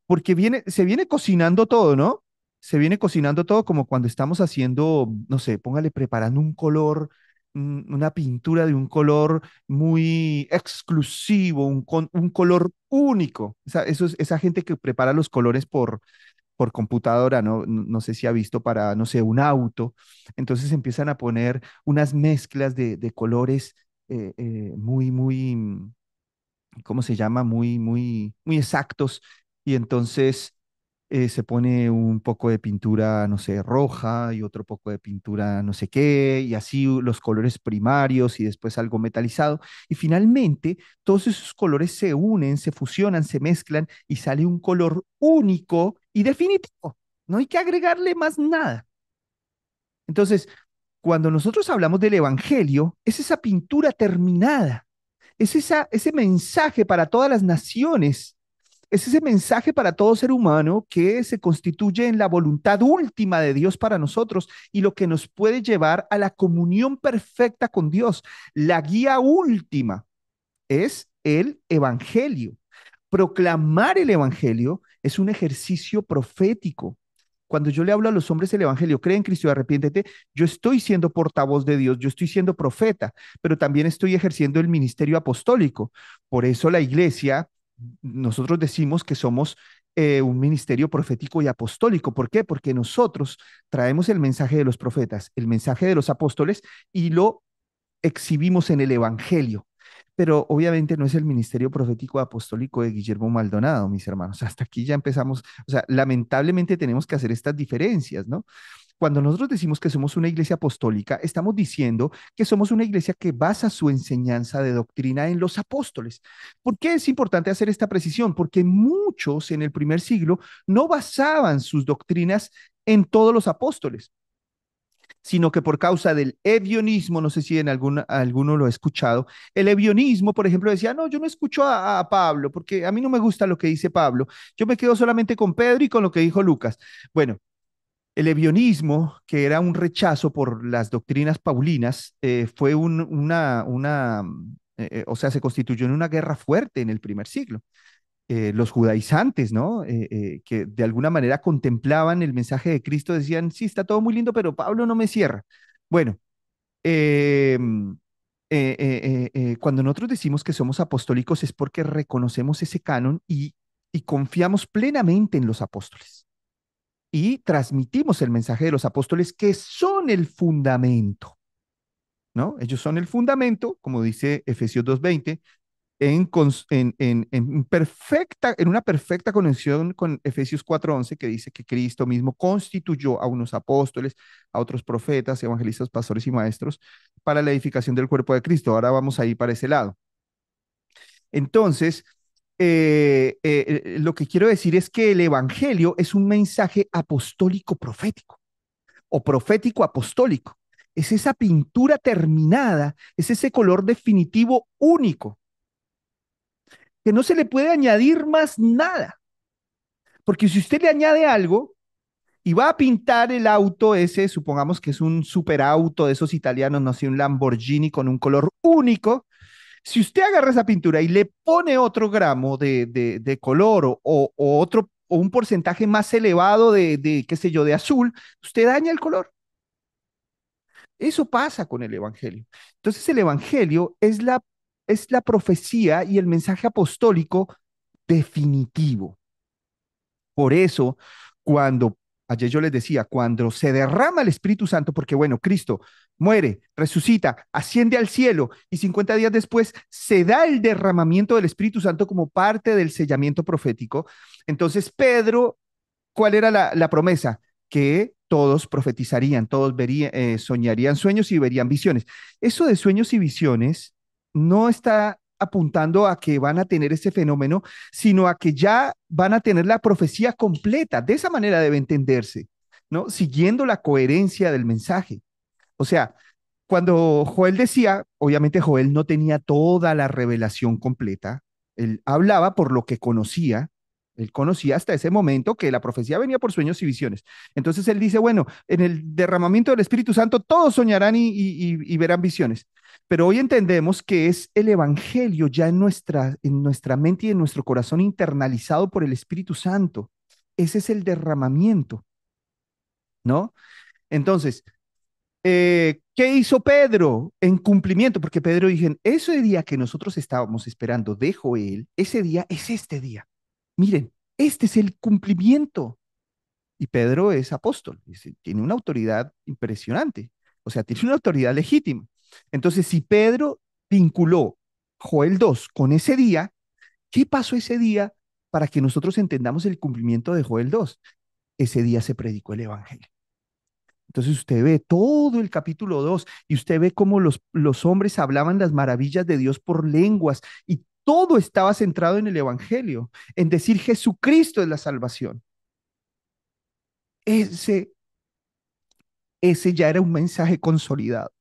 porque se viene cocinando todo, ¿no? Se viene cocinando todo como cuando estamos haciendo, no sé, póngale preparando un color, una pintura de un color muy exclusivo, un color único. Esa gente que prepara los colores por computadora, ¿no? No sé si ha visto para, no sé, un auto. Entonces empiezan a poner unas mezclas de colores muy, ¿cómo se llama? Muy exactos. Y entonces se pone un poco de pintura, no sé, roja y otro poco de pintura, no sé qué, y así los colores primarios y después algo metalizado. Y finalmente, todos esos colores se unen, se fusionan, se mezclan y sale un color único y definitivo. No hay que agregarle más nada. Entonces, cuando nosotros hablamos del Evangelio, es esa pintura terminada, es ese mensaje para todas las naciones, es ese mensaje para todo ser humano que se constituye en la voluntad última de Dios para nosotros y lo que nos puede llevar a la comunión perfecta con Dios. La guía última es el Evangelio. Proclamar el Evangelio es un ejercicio profético. Cuando yo le hablo a los hombres el Evangelio, cree en Cristo y arrepiéntete, yo estoy siendo portavoz de Dios, yo estoy siendo profeta, pero también estoy ejerciendo el ministerio apostólico. Por eso la iglesia, nosotros decimos que somos un ministerio profético y apostólico. ¿Por qué? Porque nosotros traemos el mensaje de los profetas, el mensaje de los apóstoles y lo exhibimos en el Evangelio. Pero obviamente no es el ministerio profético apostólico de Guillermo Maldonado, mis hermanos. Hasta aquí ya empezamos, o sea, lamentablemente tenemos que hacer estas diferencias, ¿no? Cuando nosotros decimos que somos una iglesia apostólica, estamos diciendo que somos una iglesia que basa su enseñanza de doctrina en los apóstoles. ¿Por qué es importante hacer esta precisión? Porque muchos en el primer siglo no basaban sus doctrinas en todos los apóstoles, sino que por causa del evionismo, no sé si en alguno lo ha escuchado, el evionismo, por ejemplo, decía, no, yo no escucho a Pablo, porque a mí no me gusta lo que dice Pablo, yo me quedo solamente con Pedro y con lo que dijo Lucas. Bueno, el evionismo, que era un rechazo por las doctrinas paulinas, fue o sea, se constituyó en una guerra fuerte en el primer siglo. Los judaizantes, ¿no? Que de alguna manera contemplaban el mensaje de Cristo, decían, sí, está todo muy lindo, pero Pablo no me cierra. Bueno, eh, cuando nosotros decimos que somos apostólicos es porque reconocemos ese canon y confiamos plenamente en los apóstoles y transmitimos el mensaje de los apóstoles que son el fundamento, ¿no? Ellos son el fundamento, como dice Efesios 2:20, en una perfecta conexión con Efesios 4:11, que dice que Cristo mismo constituyó a unos apóstoles, a otros profetas, evangelistas, pastores y maestros para la edificación del cuerpo de Cristo. Ahora vamos a ir para ese lado. Entonces, lo que quiero decir es que el Evangelio es un mensaje apostólico profético o profético apostólico. Es esa pintura terminada, es ese color definitivo único, que no se le puede añadir más nada. Porque si usted le añade algo y va a pintar el auto ese, supongamos que es un superauto de esos italianos, no sé, un Lamborghini con un color único, si usted agarra esa pintura y le pone otro gramo de color o otro o un porcentaje más elevado qué sé yo, de azul, usted daña el color. Eso pasa con el Evangelio. Entonces el Evangelio es la profecía y el mensaje apostólico definitivo. Por eso, cuando, ayer yo les decía, cuando se derrama el Espíritu Santo, porque bueno, Cristo muere, resucita, asciende al cielo y 50 días después se da el derramamiento del Espíritu Santo como parte del sellamiento profético. Entonces, Pedro, ¿cuál era la promesa? Que todos profetizarían, todos soñarían sueños y verían visiones. Eso de sueños y visiones no está apuntando a que van a tener ese fenómeno, sino a que ya van a tener la profecía completa. De esa manera debe entenderse, ¿no? Siguiendo la coherencia del mensaje. O sea, cuando Joel decía, obviamente Joel no tenía toda la revelación completa, él hablaba por lo que conocía, él conocía hasta ese momento que la profecía venía por sueños y visiones. Entonces él dice, bueno, en el derramamiento del Espíritu Santo todos soñarán y verán visiones. Pero hoy entendemos que es el Evangelio ya en nuestra mente y en nuestro corazón internalizado por el Espíritu Santo. Ese es el derramamiento, ¿no? Entonces, ¿qué hizo Pedro en cumplimiento? Porque Pedro dijo, ese día que nosotros estábamos esperando de Joel, ese día es este día. Miren, este es el cumplimiento. Y Pedro es apóstol, tiene una autoridad impresionante, o sea, tiene una autoridad legítima. Entonces, si Pedro vinculó Joel 2 con ese día, ¿qué pasó ese día para que nosotros entendamos el cumplimiento de Joel 2? Ese día se predicó el Evangelio. Entonces usted ve todo el capítulo 2 y usted ve cómo los hombres hablaban las maravillas de Dios por lenguas y todo estaba centrado en el Evangelio, en decir Jesucristo es la salvación. Ese, ese ya era un mensaje consolidado.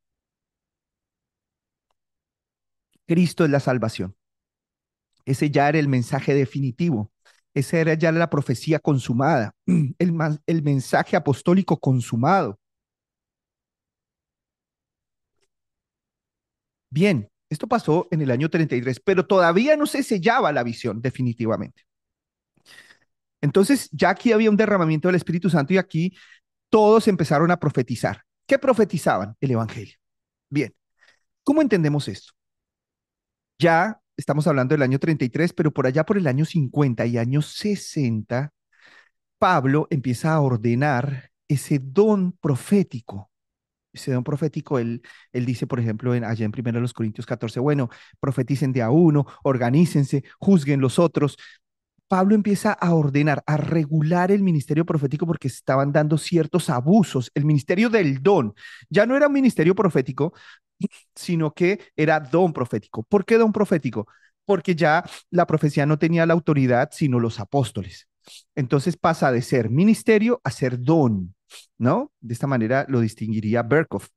Cristo es la salvación. Ese ya era el mensaje definitivo. Esa era ya la profecía consumada, el mensaje apostólico consumado. Bien, esto pasó en el año 33, pero todavía no se sellaba la visión definitivamente. Entonces, ya aquí había un derramamiento del Espíritu Santo y aquí todos empezaron a profetizar. ¿Qué profetizaban? El Evangelio. Bien, ¿cómo entendemos esto? Ya estamos hablando del año 33, pero por allá por el año 50 y año 60, Pablo empieza a ordenar ese don profético. Ese don profético, él dice, por ejemplo, allá en 1 Corintios 14, bueno, profeticen de a uno, organícense, juzguen los otros. Pablo empieza a ordenar, a regular el ministerio profético porque estaban dando ciertos abusos. El ministerio del don ya no era un ministerio profético, sino que era don profético. ¿Por qué don profético? Porque ya la profecía no tenía la autoridad, sino los apóstoles. Entonces pasa de ser ministerio a ser don, ¿no? De esta manera lo distinguiría Berkhoff.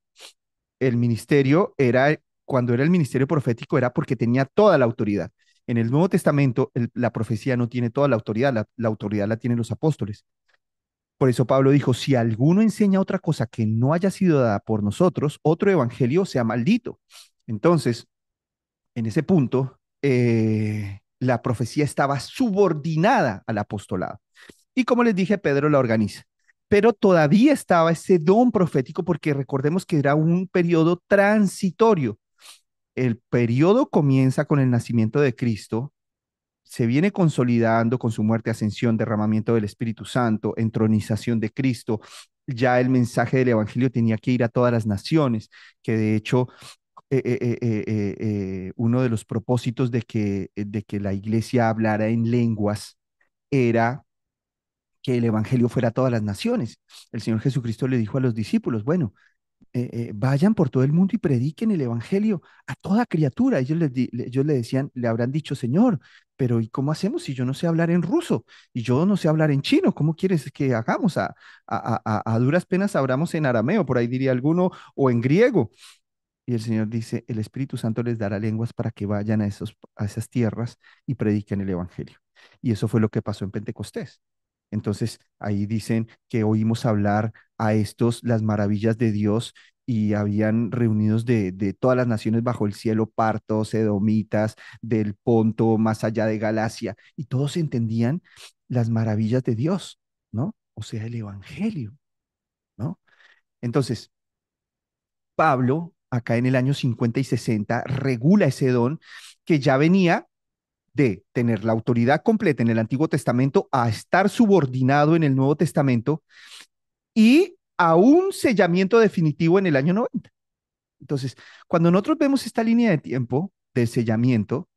El ministerio era, cuando era el ministerio profético, era porque tenía toda la autoridad. En el Nuevo Testamento, la profecía no tiene toda la autoridad, la autoridad la tienen los apóstoles. Por eso Pablo dijo, si alguno enseña otra cosa que no haya sido dada por nosotros, otro evangelio sea maldito. Entonces, en ese punto, la profecía estaba subordinada al apostolado. Y como les dije, Pedro la organiza. Pero todavía estaba ese don profético porque recordemos que era un periodo transitorio. El periodo comienza con el nacimiento de Cristo, se viene consolidando con su muerte, ascensión, derramamiento del Espíritu Santo, entronización de Cristo. Ya el mensaje del Evangelio tenía que ir a todas las naciones, que de hecho uno de los propósitos de que la iglesia hablara en lenguas era que el Evangelio fuera a todas las naciones. El Señor Jesucristo le dijo a los discípulos, bueno, vayan por todo el mundo y prediquen el Evangelio a toda criatura. Ellos le decían, le habrán dicho, Señor, pero ¿y cómo hacemos si yo no sé hablar en ruso y yo no sé hablar en chino? ¿Cómo quieres que hagamos? A duras penas hablamos en arameo, por ahí diría alguno, o en griego. Y el Señor dice, el Espíritu Santo les dará lenguas para que vayan a esas tierras y prediquen el Evangelio. Y eso fue lo que pasó en Pentecostés. Entonces, ahí dicen que oímos hablar a estos las maravillas de Dios y habían reunidos de todas las naciones bajo el cielo, partos, edomitas, del Ponto, más allá de Galacia, y todos entendían las maravillas de Dios, ¿no? O sea, el Evangelio, ¿no? Entonces, Pablo, acá en el año 50 y 60, regula ese don que ya venía de tener la autoridad completa en el Antiguo Testamento a estar subordinado en el Nuevo Testamento y a un sellamiento definitivo en el año 90. Entonces, cuando nosotros vemos esta línea de tiempo del sellamiento,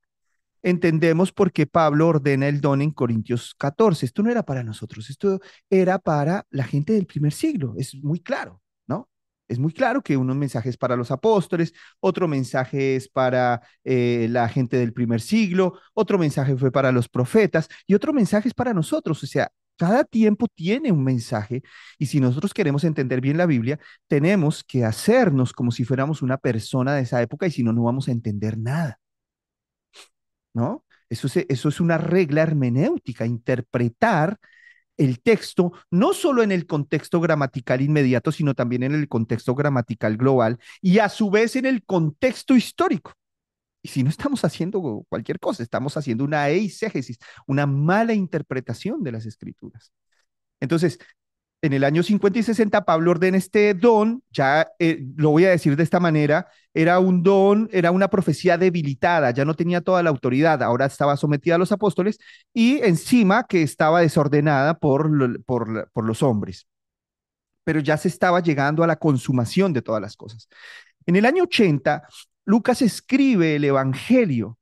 entendemos por qué Pablo ordena el don en Corintios 14. Esto no era para nosotros, esto era para la gente del primer siglo, es muy claro, ¿no? Es muy claro que unos mensajes para los apóstoles, otro mensaje es para la gente del primer siglo, otro mensaje fue para los profetas y otro mensaje es para nosotros. O sea, cada tiempo tiene un mensaje y si nosotros queremos entender bien la Biblia, tenemos que hacernos como si fuéramos una persona de esa época y si no, no vamos a entender nada. ¿No? Eso es una regla hermenéutica, interpretar el texto no solo en el contexto gramatical inmediato, sino también en el contexto gramatical global y a su vez en el contexto histórico. Y si no estamos haciendo cualquier cosa, estamos haciendo una eisegesis, una mala interpretación de las escrituras. Entonces, en el año 50 y 60, Pablo ordena este don, ya lo voy a decir de esta manera, era un don, era una profecía debilitada, ya no tenía toda la autoridad, ahora estaba sometida a los apóstoles y encima que estaba desordenada por los hombres, pero ya se estaba llegando a la consumación de todas las cosas. En el año 80, Lucas escribe el Evangelio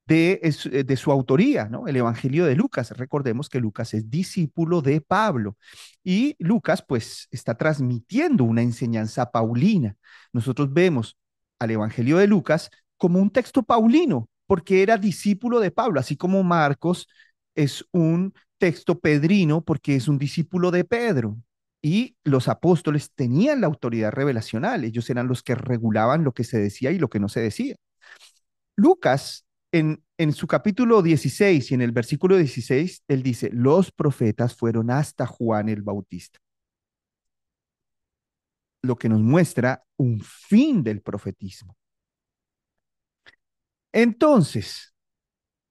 de su autoría, ¿no? El Evangelio de Lucas. Recordemos que Lucas es discípulo de Pablo y Lucas pues está transmitiendo una enseñanza paulina. Nosotros vemos al Evangelio de Lucas como un texto paulino porque era discípulo de Pablo, así como Marcos es un texto pedrino porque es un discípulo de Pedro. Y los apóstoles tenían la autoridad revelacional, ellos eran los que regulaban lo que se decía y lo que no se decía. Lucas, en su capítulo 16 y en el versículo 16, él dice, los profetas fueron hasta Juan el Bautista, lo que nos muestra un fin del profetismo. Entonces,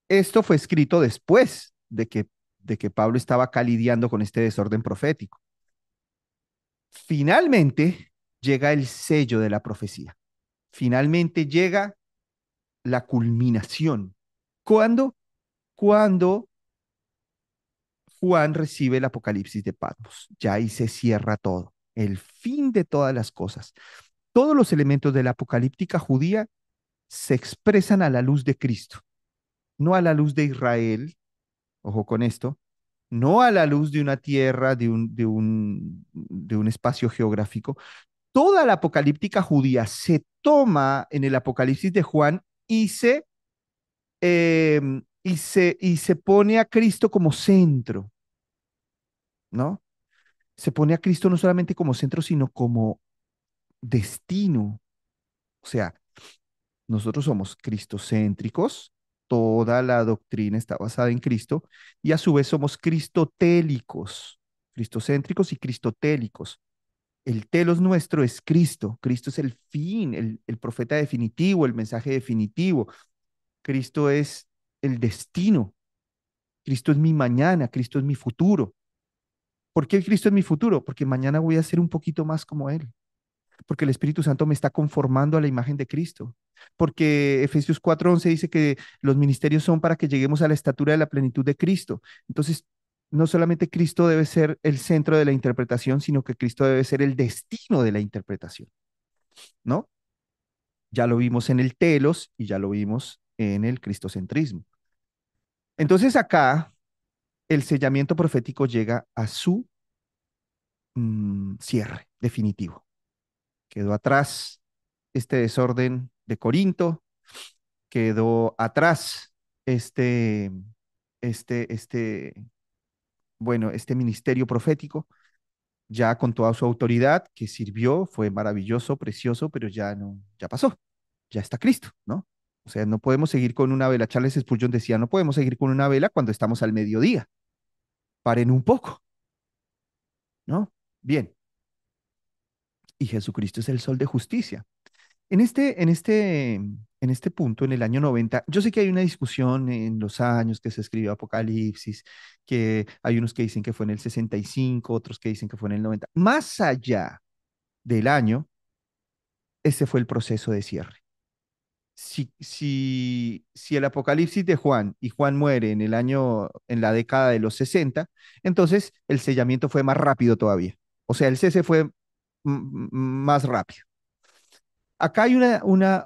esto fue escrito después de que Pablo estaba acá lidiando con este desorden profético. Finalmente llega el sello de la profecía. Finalmente llega la culminación. ¿Cuándo? Cuando Juan recibe el Apocalipsis de Patmos. Ya ahí se cierra todo, el fin de todas las cosas. Todos los elementos de la apocalíptica judía se expresan a la luz de Cristo, no a la luz de Israel, ojo con esto, no a la luz de una tierra, de un espacio geográfico. Toda la apocalíptica judía se toma en el Apocalipsis de Juan eh, y se pone a Cristo como centro, ¿no? Se pone a Cristo no solamente como centro, sino como destino. O sea, nosotros somos cristocéntricos, toda la doctrina está basada en Cristo, y a su vez somos cristotélicos, cristocéntricos y cristotélicos. El telos nuestro es Cristo. Cristo es el fin, el profeta definitivo, el mensaje definitivo. Cristo es el destino. Cristo es mi mañana, Cristo es mi futuro. ¿Por qué Cristo es mi futuro? Porque mañana voy a ser un poquito más como Él. Porque el Espíritu Santo me está conformando a la imagen de Cristo. Porque Efesios 4:11 dice que los ministerios son para que lleguemos a la estatura de la plenitud de Cristo. Entonces, no solamente Cristo debe ser el centro de la interpretación, sino que Cristo debe ser el destino de la interpretación, ¿no? Ya lo vimos en el telos y ya lo vimos en el cristocentrismo. Entonces acá el sellamiento profético llega a su cierre definitivo. Quedó atrás este desorden de Corinto, quedó atrás este, este, este, este ministerio profético, ya con toda su autoridad, que sirvió, fue maravilloso, precioso, pero ya no, ya pasó, ya está Cristo, ¿no? O sea, no podemos seguir con una vela. Charles Spurgeon decía, no podemos seguir con una vela cuando estamos al mediodía. Paren un poco, ¿no? Bien, y Jesucristo es el sol de justicia. En este punto, en el año 90, yo sé que hay una discusión en los años que se escribió Apocalipsis, que hay unos que dicen que fue en el 65, otros que dicen que fue en el 90. Más allá del año, ese fue el proceso de cierre. Si el Apocalipsis de Juan y Juan muere en la década de los 60, entonces el sellamiento fue más rápido todavía. O sea, el cese fue más rápido. Acá hay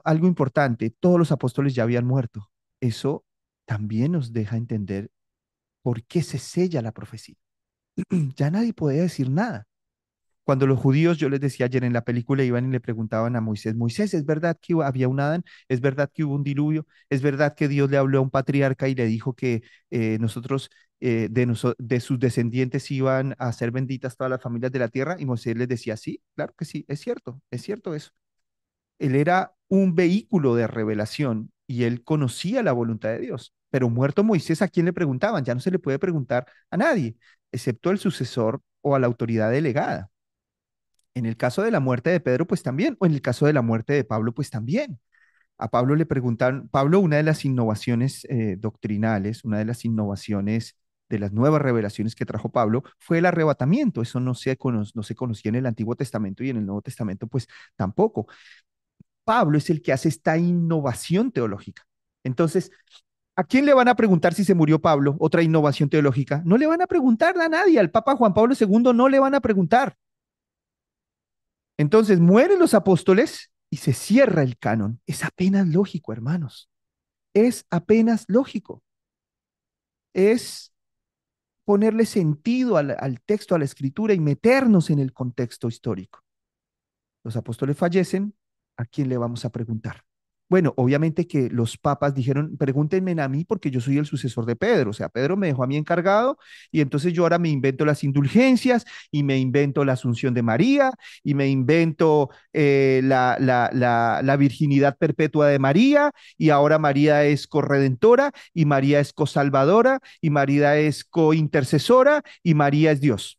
algo importante, todos los apóstoles ya habían muerto. Eso también nos deja entender por qué se sella la profecía. Ya nadie podía decir nada. Cuando los judíos, yo les decía ayer en la película, iban y le preguntaban a Moisés, Moisés, ¿es verdad que había un Adán? ¿Es verdad que hubo un diluvio? ¿Es verdad que Dios le habló a un patriarca y le dijo que nosotros, de sus descendientes, iban a ser benditas todas las familias de la tierra? Y Moisés les decía, sí, claro que sí, es cierto eso. Él era un vehículo de revelación y él conocía la voluntad de Dios. Pero muerto Moisés, ¿a quién le preguntaban? Ya no se le puede preguntar a nadie, excepto al sucesor o a la autoridad delegada. En el caso de la muerte de Pedro, pues también, o en el caso de la muerte de Pablo, pues también. A Pablo le preguntaron, Pablo, una de las innovaciones doctrinales, una de las innovaciones de las nuevas revelaciones que trajo Pablo fue el arrebatamiento. Eso no se conocía en el Antiguo Testamento y en el Nuevo Testamento, pues tampoco. Pablo es el que hace esta innovación teológica. Entonces, ¿a quién le van a preguntar si se murió Pablo? Otra innovación teológica. No le van a preguntar a nadie. Al Papa Juan Pablo II no le van a preguntar. Entonces, mueren los apóstoles y se cierra el canon. Es apenas lógico, hermanos. Es apenas lógico. Es ponerle sentido al texto, a la escritura y meternos en el contexto histórico. Los apóstoles fallecen, ¿a quién le vamos a preguntar? Bueno, obviamente que los papas dijeron, pregúntenme a mí porque yo soy el sucesor de Pedro. O sea, Pedro me dejó a mí encargado y entonces yo ahora me invento las indulgencias y me invento la asunción de María y me invento la virginidad perpetua de María y ahora María es corredentora y María es cosalvadora y María es cointercesora y María es Dios.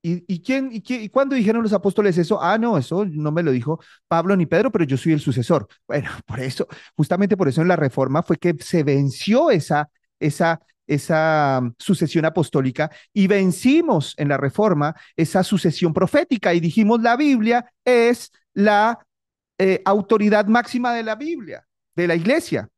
¿Y cuándo dijeron los apóstoles eso? Ah, no, eso no me lo dijo Pablo ni Pedro, pero yo soy el sucesor. Bueno, por eso, justamente por eso en la Reforma fue que se venció esa sucesión apostólica y vencimos en la Reforma esa sucesión profética y dijimos la Biblia es la autoridad máxima de la Biblia, de la iglesia.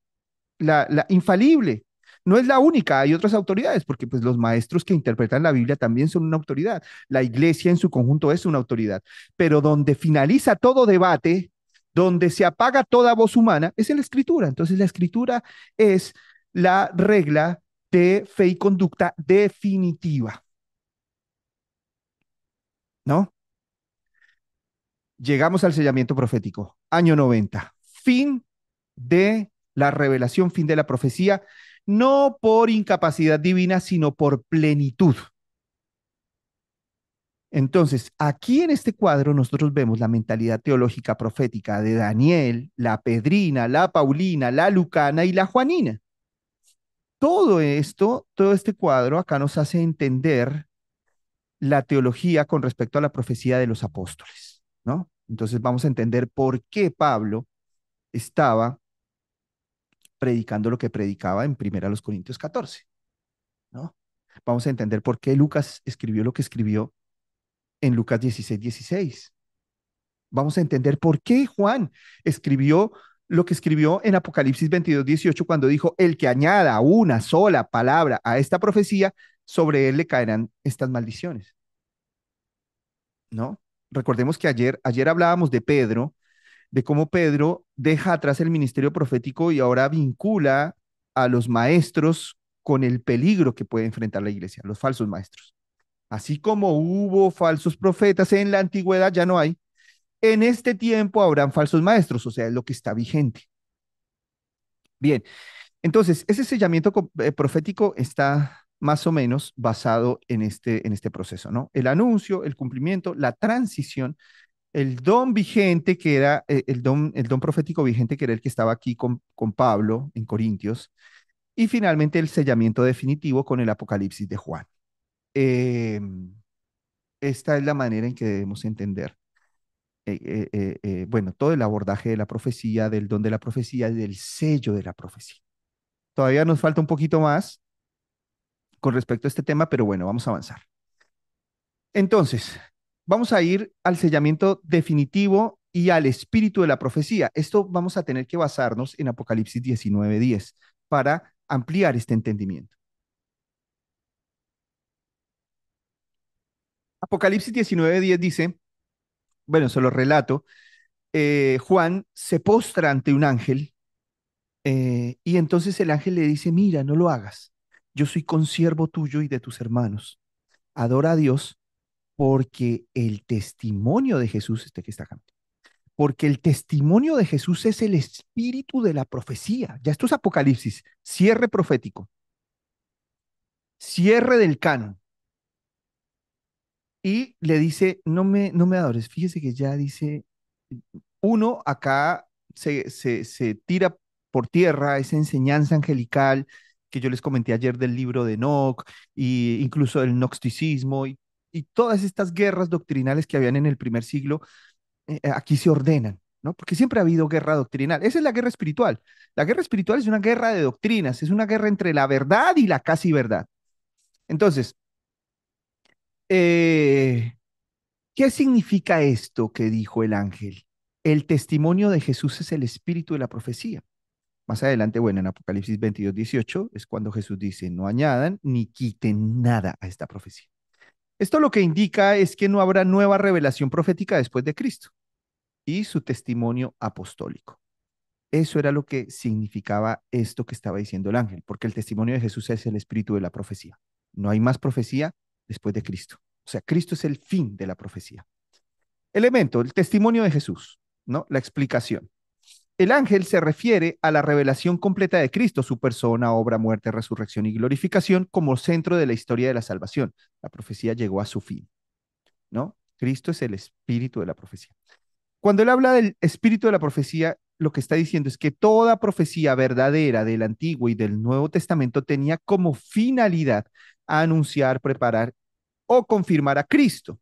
la infalible. No es la única, hay otras autoridades, porque pues los maestros que interpretan la Biblia también son una autoridad. La iglesia en su conjunto es una autoridad, pero donde finaliza todo debate, donde se apaga toda voz humana, es en la escritura. Entonces la escritura es la regla de fe y conducta definitiva, ¿no? Llegamos al sellamiento profético, año 90, fin de la revelación, fin de la profecía, no por incapacidad divina, sino por plenitud. Entonces, aquí en este cuadro nosotros vemos la mentalidad teológica profética de Daniel, la Pedrina, la Paulina, la Lucana y la Juanina. Todo esto, todo este cuadro acá nos hace entender la teología con respecto a la profecía de los apóstoles, ¿no? Entonces vamos a entender por qué Pablo estaba predicando lo que predicaba en 1 Corintios 14, ¿no? Vamos a entender por qué Lucas escribió lo que escribió en Lucas 16:16. Vamos a entender por qué Juan escribió lo que escribió en Apocalipsis 22:18 cuando dijo, el que añada una sola palabra a esta profecía, sobre él le caerán estas maldiciones, ¿no? Recordemos que ayer hablábamos de cómo Pedro deja atrás el ministerio profético y ahora vincula a los maestros con el peligro que puede enfrentar la iglesia, los falsos maestros. Así como hubo falsos profetas en la antigüedad, ya no hay. En este tiempo habrán falsos maestros, o sea, es lo que está vigente. Bien, entonces, ese sellamiento profético está más o menos basado en este proceso, ¿no? El anuncio, el cumplimiento, la transición, el don vigente que era, el don profético vigente que era el que estaba aquí con Pablo en Corintios, y finalmente el sellamiento definitivo con el Apocalipsis de Juan. Eh, esta es la manera en que debemos entender, bueno, todo el abordaje de la profecía, del don de la profecía y del sello de la profecía. Todavía nos falta un poquito más con respecto a este tema, pero bueno, vamos a avanzar. Entonces, vamos a ir al sellamiento definitivo y al espíritu de la profecía. Esto vamos a tener que basarnos en Apocalipsis 19:10 para ampliar este entendimiento. Apocalipsis 19:10 dice, bueno, se lo relato, Juan se postra ante un ángel y entonces el ángel le dice, mira, no lo hagas, yo soy consiervo tuyo y de tus hermanos, adora a Dios porque el testimonio de Jesús, este que está acá, porque el testimonio de Jesús es el espíritu de la profecía. Ya esto es Apocalipsis, cierre profético, cierre del canon. Y le dice, no me adores. Fíjese que ya dice, uno acá se tira por tierra esa enseñanza angelical que yo les comenté ayer del libro de Enoch, e incluso del gnosticismo y todas estas guerras doctrinales que habían en el primer siglo, aquí se ordenan, ¿no? Porque siempre ha habido guerra doctrinal. Esa es la guerra espiritual. La guerra espiritual es una guerra de doctrinas, es una guerra entre la verdad y la casi verdad. Entonces, eh, ¿qué significa esto que dijo el ángel? El testimonio de Jesús es el espíritu de la profecía. Más adelante, bueno, en Apocalipsis 22:18 es cuando Jesús dice, no añadan ni quiten nada a esta profecía. Esto lo que indica es que no habrá nueva revelación profética después de Cristo y su testimonio apostólico. Eso era lo que significaba esto que estaba diciendo el ángel, porque el testimonio de Jesús es el espíritu de la profecía. No hay más profecía después de Cristo. O sea, Cristo es el fin de la profecía. Elemento, el testimonio de Jesús, ¿no? La explicación. El ángel se refiere a la revelación completa de Cristo, su persona, obra, muerte, resurrección y glorificación como centro de la historia de la salvación. La profecía llegó a su fin, ¿no? Cristo es el espíritu de la profecía. Cuando él habla del espíritu de la profecía, lo que está diciendo es que toda profecía verdadera del Antiguo y del Nuevo Testamento tenía como finalidad anunciar, preparar o confirmar a Cristo.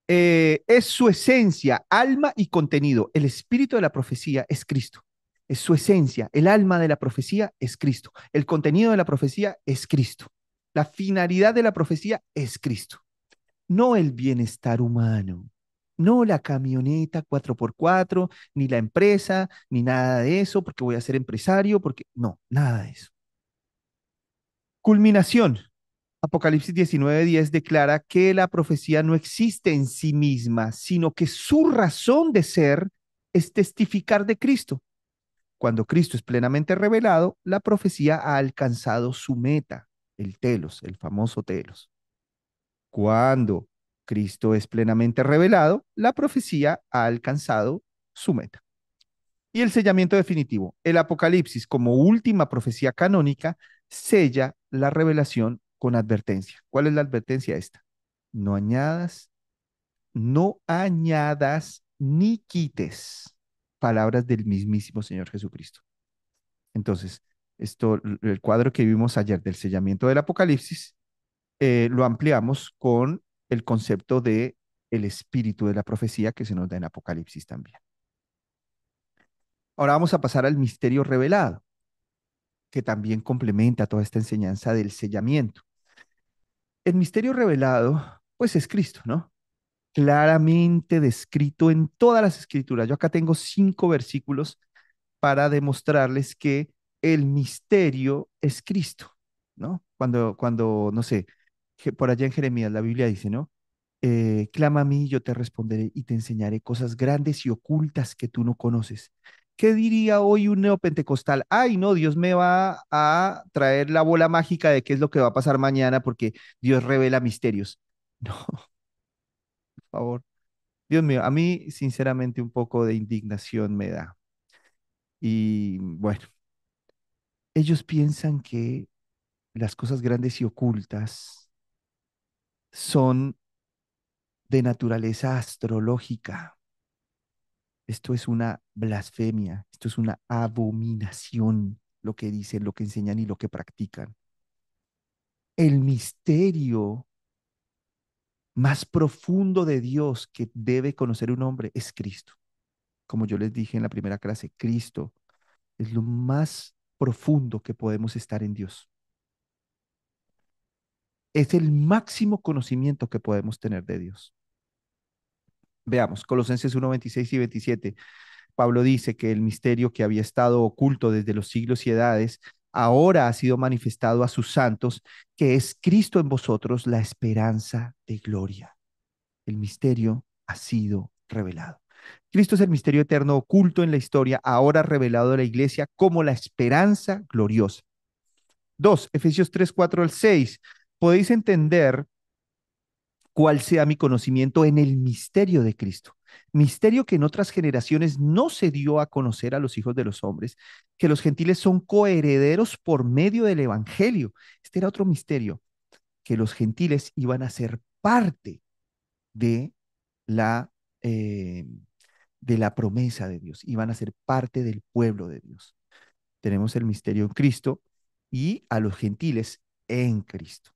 Es su esencia, alma y contenido. El espíritu de la profecía es Cristo. Es su esencia. El alma de la profecía es Cristo. El contenido de la profecía es Cristo. La finalidad de la profecía es Cristo, no el bienestar humano. No la camioneta 4x4 ni la empresa, ni nada de eso, porque voy a ser empresario, porque no, nada de eso. Culminación. Apocalipsis 19:10 declara que la profecía no existe en sí misma, sino que su razón de ser es testificar de Cristo. Cuando Cristo es plenamente revelado, la profecía ha alcanzado su meta, el telos, el famoso telos. Cuando Cristo es plenamente revelado, la profecía ha alcanzado su meta. Y el sellamiento definitivo. El Apocalipsis, como última profecía canónica, sella la revelación con advertencia. ¿Cuál es la advertencia esta? No añadas, no añadas ni quites palabras del mismísimo Señor Jesucristo. Entonces, el cuadro que vimos ayer del sellamiento del Apocalipsis, lo ampliamos con el concepto de el espíritu de la profecía que se nos da en Apocalipsis también. Ahora vamos a pasar al misterio revelado, que también complementa toda esta enseñanza del sellamiento. El misterio revelado, pues es Cristo, ¿no? Claramente descrito en todas las escrituras. Yo acá tengo 5 versículos para demostrarles que el misterio es Cristo, ¿no? No sé, por allá en Jeremías la Biblia dice, ¿no? Clama a mí, yo te responderé y te enseñaré cosas grandes y ocultas que tú no conoces. ¿Qué diría hoy un neopentecostal? Ay, no, Dios me va a traer la bola mágica de qué es lo que va a pasar mañana porque Dios revela misterios. No, por favor. Dios mío, a mí sinceramente un poco de indignación me da. Y bueno, ellos piensan que las cosas grandes y ocultas son de naturaleza astrológica. Esto es una blasfemia, esto es una abominación, lo que dicen, lo que enseñan y lo que practican. El misterio más profundo de Dios que debe conocer un hombre es Cristo. Como yo les dije en la primera clase, Cristo es lo más profundo que podemos estar en Dios. Es el máximo conocimiento que podemos tener de Dios. Veamos, Colosenses 1:26 y 27. Pablo dice que el misterio que había estado oculto desde los siglos y edades, ahora ha sido manifestado a sus santos, que es Cristo en vosotros, la esperanza de gloria. El misterio ha sido revelado. Cristo es el misterio eterno oculto en la historia, ahora revelado a la iglesia como la esperanza gloriosa. 2, Efesios 3:4 al 6. Podéis entender cuál sea mi conocimiento en el misterio de Cristo. Misterio que en otras generaciones no se dio a conocer a los hijos de los hombres, que los gentiles son coherederos por medio del Evangelio. Este era otro misterio, que los gentiles iban a ser parte de la, eh, de la promesa de Dios, iban a ser parte del pueblo de Dios. Tenemos el misterio en Cristo y a los gentiles en Cristo.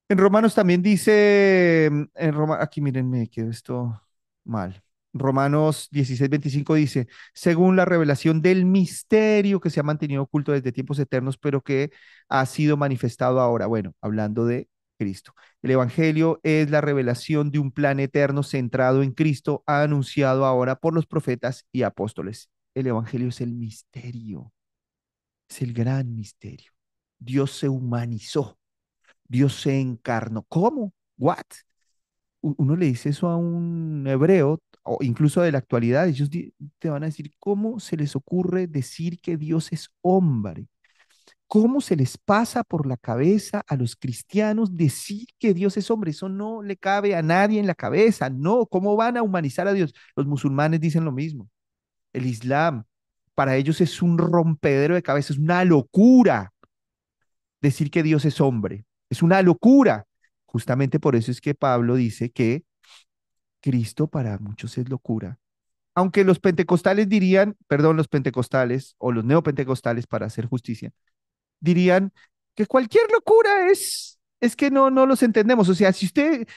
En Romanos también dice, aquí miren, me quedó esto mal. Romanos 16:25 dice, según la revelación del misterio que se ha mantenido oculto desde tiempos eternos, pero que ha sido manifestado ahora. Bueno, hablando de Cristo. El Evangelio es la revelación de un plan eterno centrado en Cristo, anunciado ahora por los profetas y apóstoles. El Evangelio es el misterio, es el gran misterio. Dios se humanizó. Dios se encarnó. ¿Cómo? ¿What? Uno le dice eso a un hebreo, o incluso de la actualidad, ellos te van a decir, ¿cómo se les ocurre decir que Dios es hombre? ¿Cómo se les pasa por la cabeza a los cristianos decir que Dios es hombre? Eso no le cabe a nadie en la cabeza. No, ¿cómo van a humanizar a Dios? Los musulmanes dicen lo mismo. El Islam, para ellos es un rompedero de cabeza, es una locura decir que Dios es hombre. Es una locura. Justamente por eso es que Pablo dice que Cristo para muchos es locura. Aunque los pentecostales dirían, perdón, los pentecostales o los neopentecostales, para hacer justicia, dirían que cualquier locura es que no los entendemos. O sea, si usted,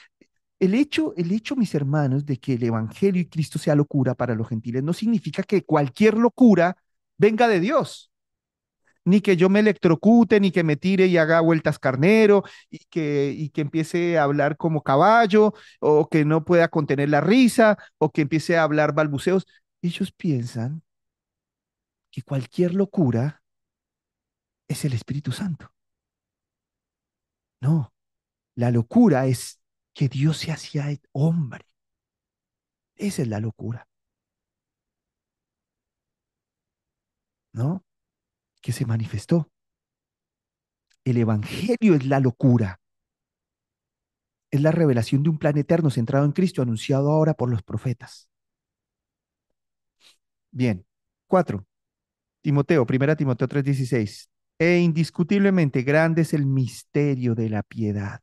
el hecho, mis hermanos, de que el Evangelio y Cristo sea locura para los gentiles no significa que cualquier locura venga de Dios. ni que yo me electrocute, ni que me tire y haga vueltas carnero, y que empiece a hablar como caballo, o que no pueda contener la risa, o que empiece a hablar balbuceos. Ellos piensan que cualquier locura es el Espíritu Santo. No, la locura es que Dios se hacía hombre. Esa es la locura, ¿no? Que se manifestó. El Evangelio es la locura. Es la revelación de un plan eterno centrado en Cristo, anunciado ahora por los profetas. Bien. 4. Timoteo, 1 Timoteo 3:16. E indiscutiblemente grande es el misterio de la piedad.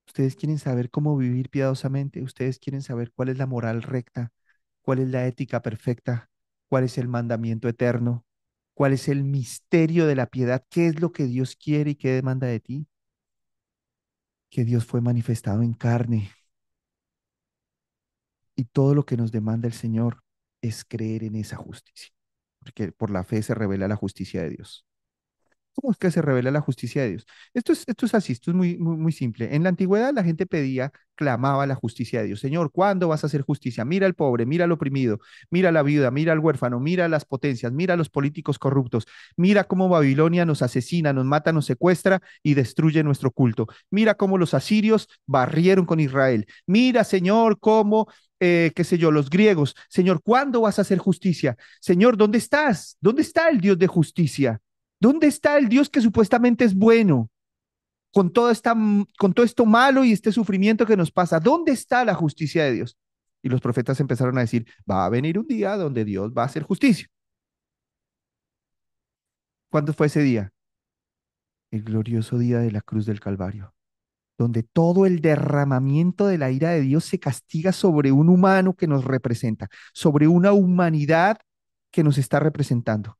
Ustedes quieren saber cómo vivir piadosamente. Ustedes quieren saber cuál es la moral recta, cuál es la ética perfecta, cuál es el mandamiento eterno, cuál es el misterio de la piedad, qué es lo que Dios quiere y qué demanda de ti. Que Dios fue manifestado en carne, y todo lo que nos demanda el Señor es creer en esa justicia, porque por la fe se revela la justicia de Dios. ¿Cómo es que se revela la justicia de Dios? Esto es así, esto es muy simple. En la antigüedad la gente pedía, clamaba la justicia de Dios. Señor, ¿cuándo vas a hacer justicia? Mira al pobre, mira al oprimido, mira a la viuda, mira al huérfano, mira a las potencias, mira a los políticos corruptos, mira cómo Babilonia nos asesina, nos mata, nos secuestra y destruye nuestro culto. Mira cómo los asirios barrieron con Israel. Mira, Señor, cómo, qué sé yo, los griegos. Señor, ¿cuándo vas a hacer justicia? Señor, ¿dónde estás? ¿Dónde está el Dios de justicia? ¿Dónde está el Dios que supuestamente es bueno con todo esto malo y este sufrimiento que nos pasa? ¿Dónde está la justicia de Dios? Y los profetas empezaron a decir, va a venir un día donde Dios va a hacer justicia. ¿Cuándo fue ese día? El glorioso día de la cruz del Calvario, donde todo el derramamiento de la ira de Dios se castiga sobre un humano que nos representa, sobre una humanidad que nos está representando.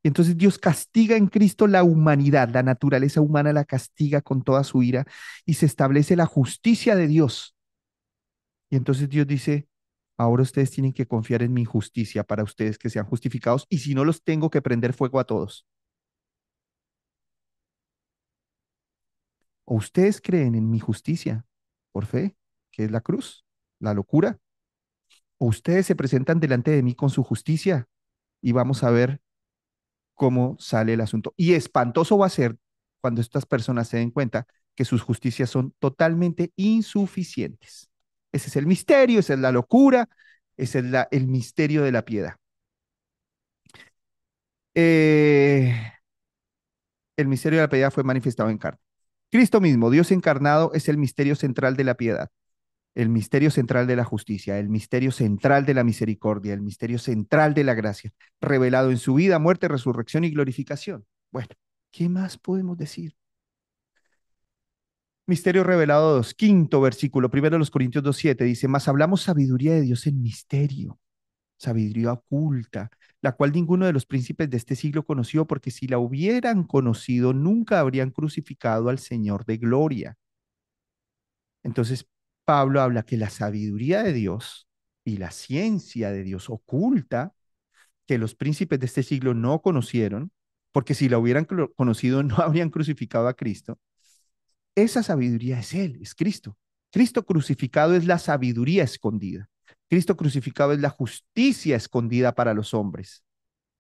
Y entonces Dios castiga en Cristo la humanidad, la naturaleza humana la castiga con toda su ira y se establece la justicia de Dios. Y entonces Dios dice, ahora ustedes tienen que confiar en mi justicia para ustedes que sean justificados, y si no los tengo que prender fuego a todos. O ustedes creen en mi justicia por fe, que es la cruz, la locura, o ustedes se presentan delante de mí con su justicia y vamos a ver cómo sale el asunto. Y espantoso va a ser cuando estas personas se den cuenta que sus justicias son totalmente insuficientes. Ese es el misterio, esa es la locura, ese es el misterio de la piedad. Eh, el misterio de la piedad fue manifestado en carne. Cristo mismo, Dios encarnado, es el misterio central de la piedad, el misterio central de la justicia, el misterio central de la misericordia, el misterio central de la gracia, revelado en su vida, muerte, resurrección y glorificación. Bueno, ¿qué más podemos decir? Misterio revelado 2, quinto versículo, 1 Corintios 2:7 dice, mas hablamos sabiduría de Dios en misterio, sabiduría oculta, la cual ninguno de los príncipes de este siglo conoció, porque si la hubieran conocido, nunca habrían crucificado al Señor de gloria. Entonces, Pablo habla que la sabiduría de Dios y la ciencia de Dios oculta, que los príncipes de este siglo no conocieron, porque si la hubieran conocido, no habrían crucificado a Cristo. Esa sabiduría es Él, es Cristo. Cristo crucificado es la sabiduría escondida. Cristo crucificado es la justicia escondida para los hombres,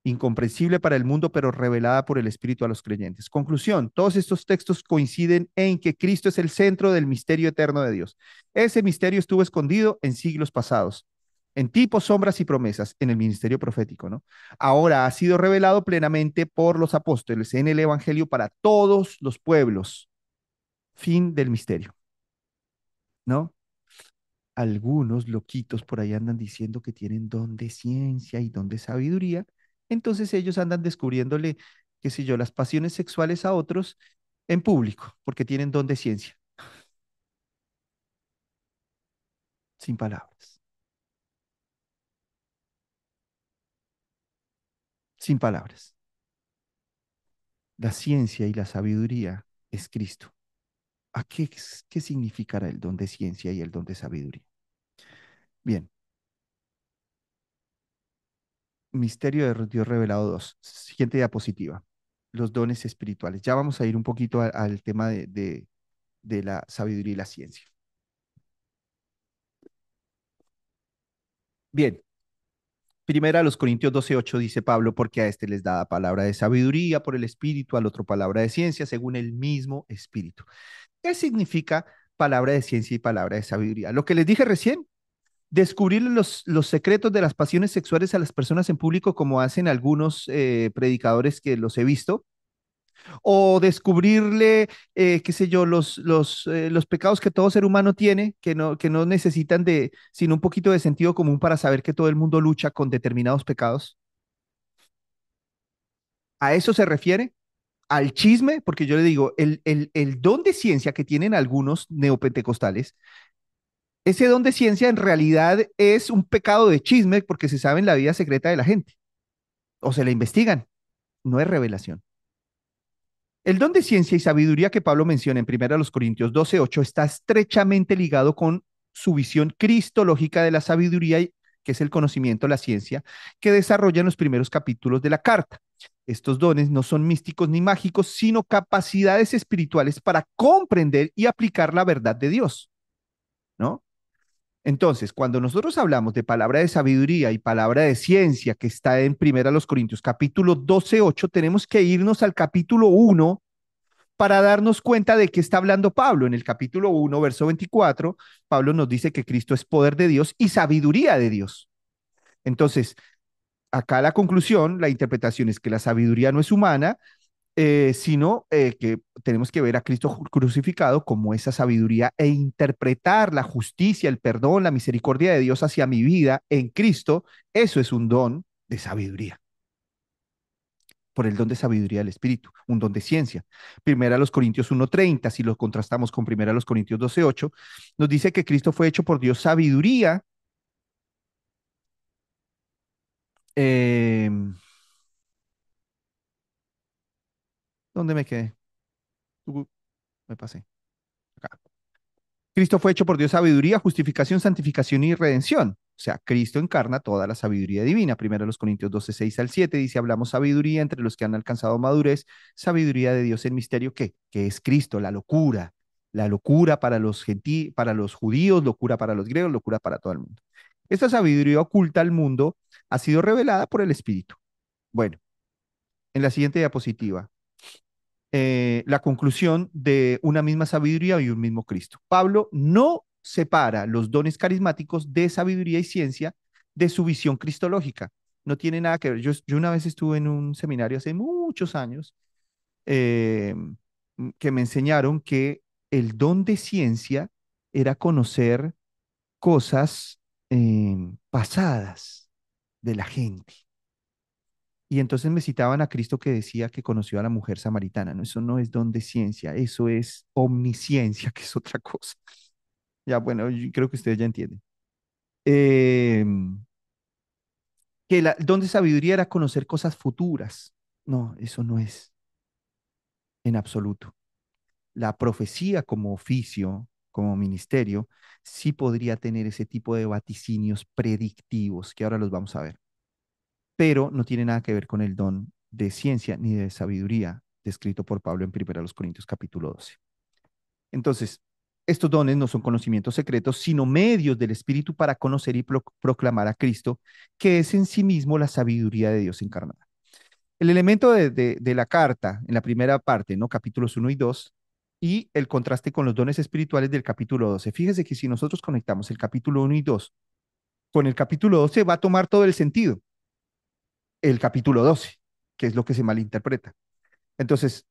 incomprensible para el mundo, pero revelada por el Espíritu a los creyentes. Conclusión, todos estos textos coinciden en que Cristo es el centro del misterio eterno de Dios. Ese misterio estuvo escondido en siglos pasados, en tipos, sombras y promesas, en el ministerio profético, ¿no? Ahora ha sido revelado plenamente por los apóstoles en el Evangelio para todos los pueblos. Fin del misterio, ¿no? Algunos loquitos por ahí andan diciendo que tienen don de ciencia y don de sabiduría, entonces ellos andan descubriéndole, qué sé yo, las pasiones sexuales a otros en público, porque tienen don de ciencia, sin palabras, sin palabras. La ciencia y la sabiduría es Cristo. ¿A qué significará el don de ciencia y el don de sabiduría? Bien, Misterio de Dios revelado 2. Siguiente diapositiva. Los dones espirituales. Ya vamos a ir un poquito al tema de la sabiduría y la ciencia. Bien, primera a los Corintios 12:8 dice Pablo, porque a este les da palabra de sabiduría por el Espíritu, al otro palabra de ciencia, según el mismo Espíritu. ¿Qué significa palabra de ciencia y palabra de sabiduría? Lo que les dije recién, descubrir los secretos de las pasiones sexuales a las personas en público, como hacen algunos predicadores que los he visto, o descubrirle, qué sé yo, los pecados que todo ser humano tiene, que no necesitan de, sino un poquito de sentido común para saber que todo el mundo lucha con determinados pecados. ¿A eso se refiere? Al chisme, porque yo le digo, el don de ciencia que tienen algunos neopentecostales, ese don de ciencia en realidad es un pecado de chisme porque se sabe en la vida secreta de la gente o se la investigan, no es revelación. El don de ciencia y sabiduría que Pablo menciona en 1 Corintios 12:8 está estrechamente ligado con su visión cristológica de la sabiduría, que es el conocimiento, la ciencia, que desarrolla en los primeros capítulos de la carta. Estos dones no son místicos ni mágicos, sino capacidades espirituales para comprender y aplicar la verdad de Dios, ¿no? Entonces, cuando nosotros hablamos de palabra de sabiduría y palabra de ciencia que está en 1 Corintios capítulo 12:8, tenemos que irnos al capítulo 1 para darnos cuenta de qué está hablando Pablo. En el capítulo 1, verso 24, Pablo nos dice que Cristo es poder de Dios y sabiduría de Dios. Entonces, acá la conclusión, la interpretación es que la sabiduría no es humana, sino que tenemos que ver a Cristo crucificado como esa sabiduría e interpretar la justicia, el perdón, la misericordia de Dios hacia mi vida en Cristo. Eso es un don de sabiduría, por el don de sabiduría del Espíritu, un don de ciencia. Primera a los Corintios 1:30, si lo contrastamos con Primera a los Corintios 12:8, nos dice que Cristo fue hecho por Dios sabiduría. Eh, ¿Dónde me quedé? Me pasé. Acá. Cristo fue hecho por Dios sabiduría, justificación, santificación y redención. O sea, Cristo encarna toda la sabiduría divina. Primero los Corintios 12:6 al 7 dice, hablamos sabiduría entre los que han alcanzado madurez, sabiduría de Dios en misterio, ¿qué? Que es Cristo, la locura para para los judíos, locura para los griegos, locura para todo el mundo. Esta sabiduría oculta al mundo ha sido revelada por el Espíritu. Bueno, en la siguiente diapositiva, la conclusión de una misma sabiduría y un mismo Cristo. Pablo no separa los dones carismáticos de sabiduría y ciencia de su visión cristológica. No tiene nada que ver. Yo una vez estuve en un seminario hace muchos años eh, que me enseñaron que el don de ciencia era conocer cosas pasadas de la gente. Y entonces me citaban a Cristo que decía que conoció a la mujer samaritana. No, eso no es don de ciencia, eso es omnisciencia, que es otra cosa. Ya, bueno, yo creo que ustedes ya entienden. Eh, que el don de sabiduría era conocer cosas futuras. No, eso no es en absoluto. La profecía como oficio, como ministerio, sí podría tener ese tipo de vaticinios predictivos, que ahora los vamos a ver, pero no tiene nada que ver con el don de ciencia ni de sabiduría descrito por Pablo en 1 Corintios capítulo 12. Entonces, estos dones no son conocimientos secretos, sino medios del Espíritu para conocer y proclamar a Cristo, que es en sí mismo la sabiduría de Dios encarnada. El elemento de la carta en la primera parte, ¿no? Capítulos 1 y 2, y el contraste con los dones espirituales del capítulo 12. Fíjese que si nosotros conectamos el capítulo 1 y 2 con el capítulo 12, va a tomar todo el sentido el capítulo 12, que es lo que se malinterpreta. Entonces,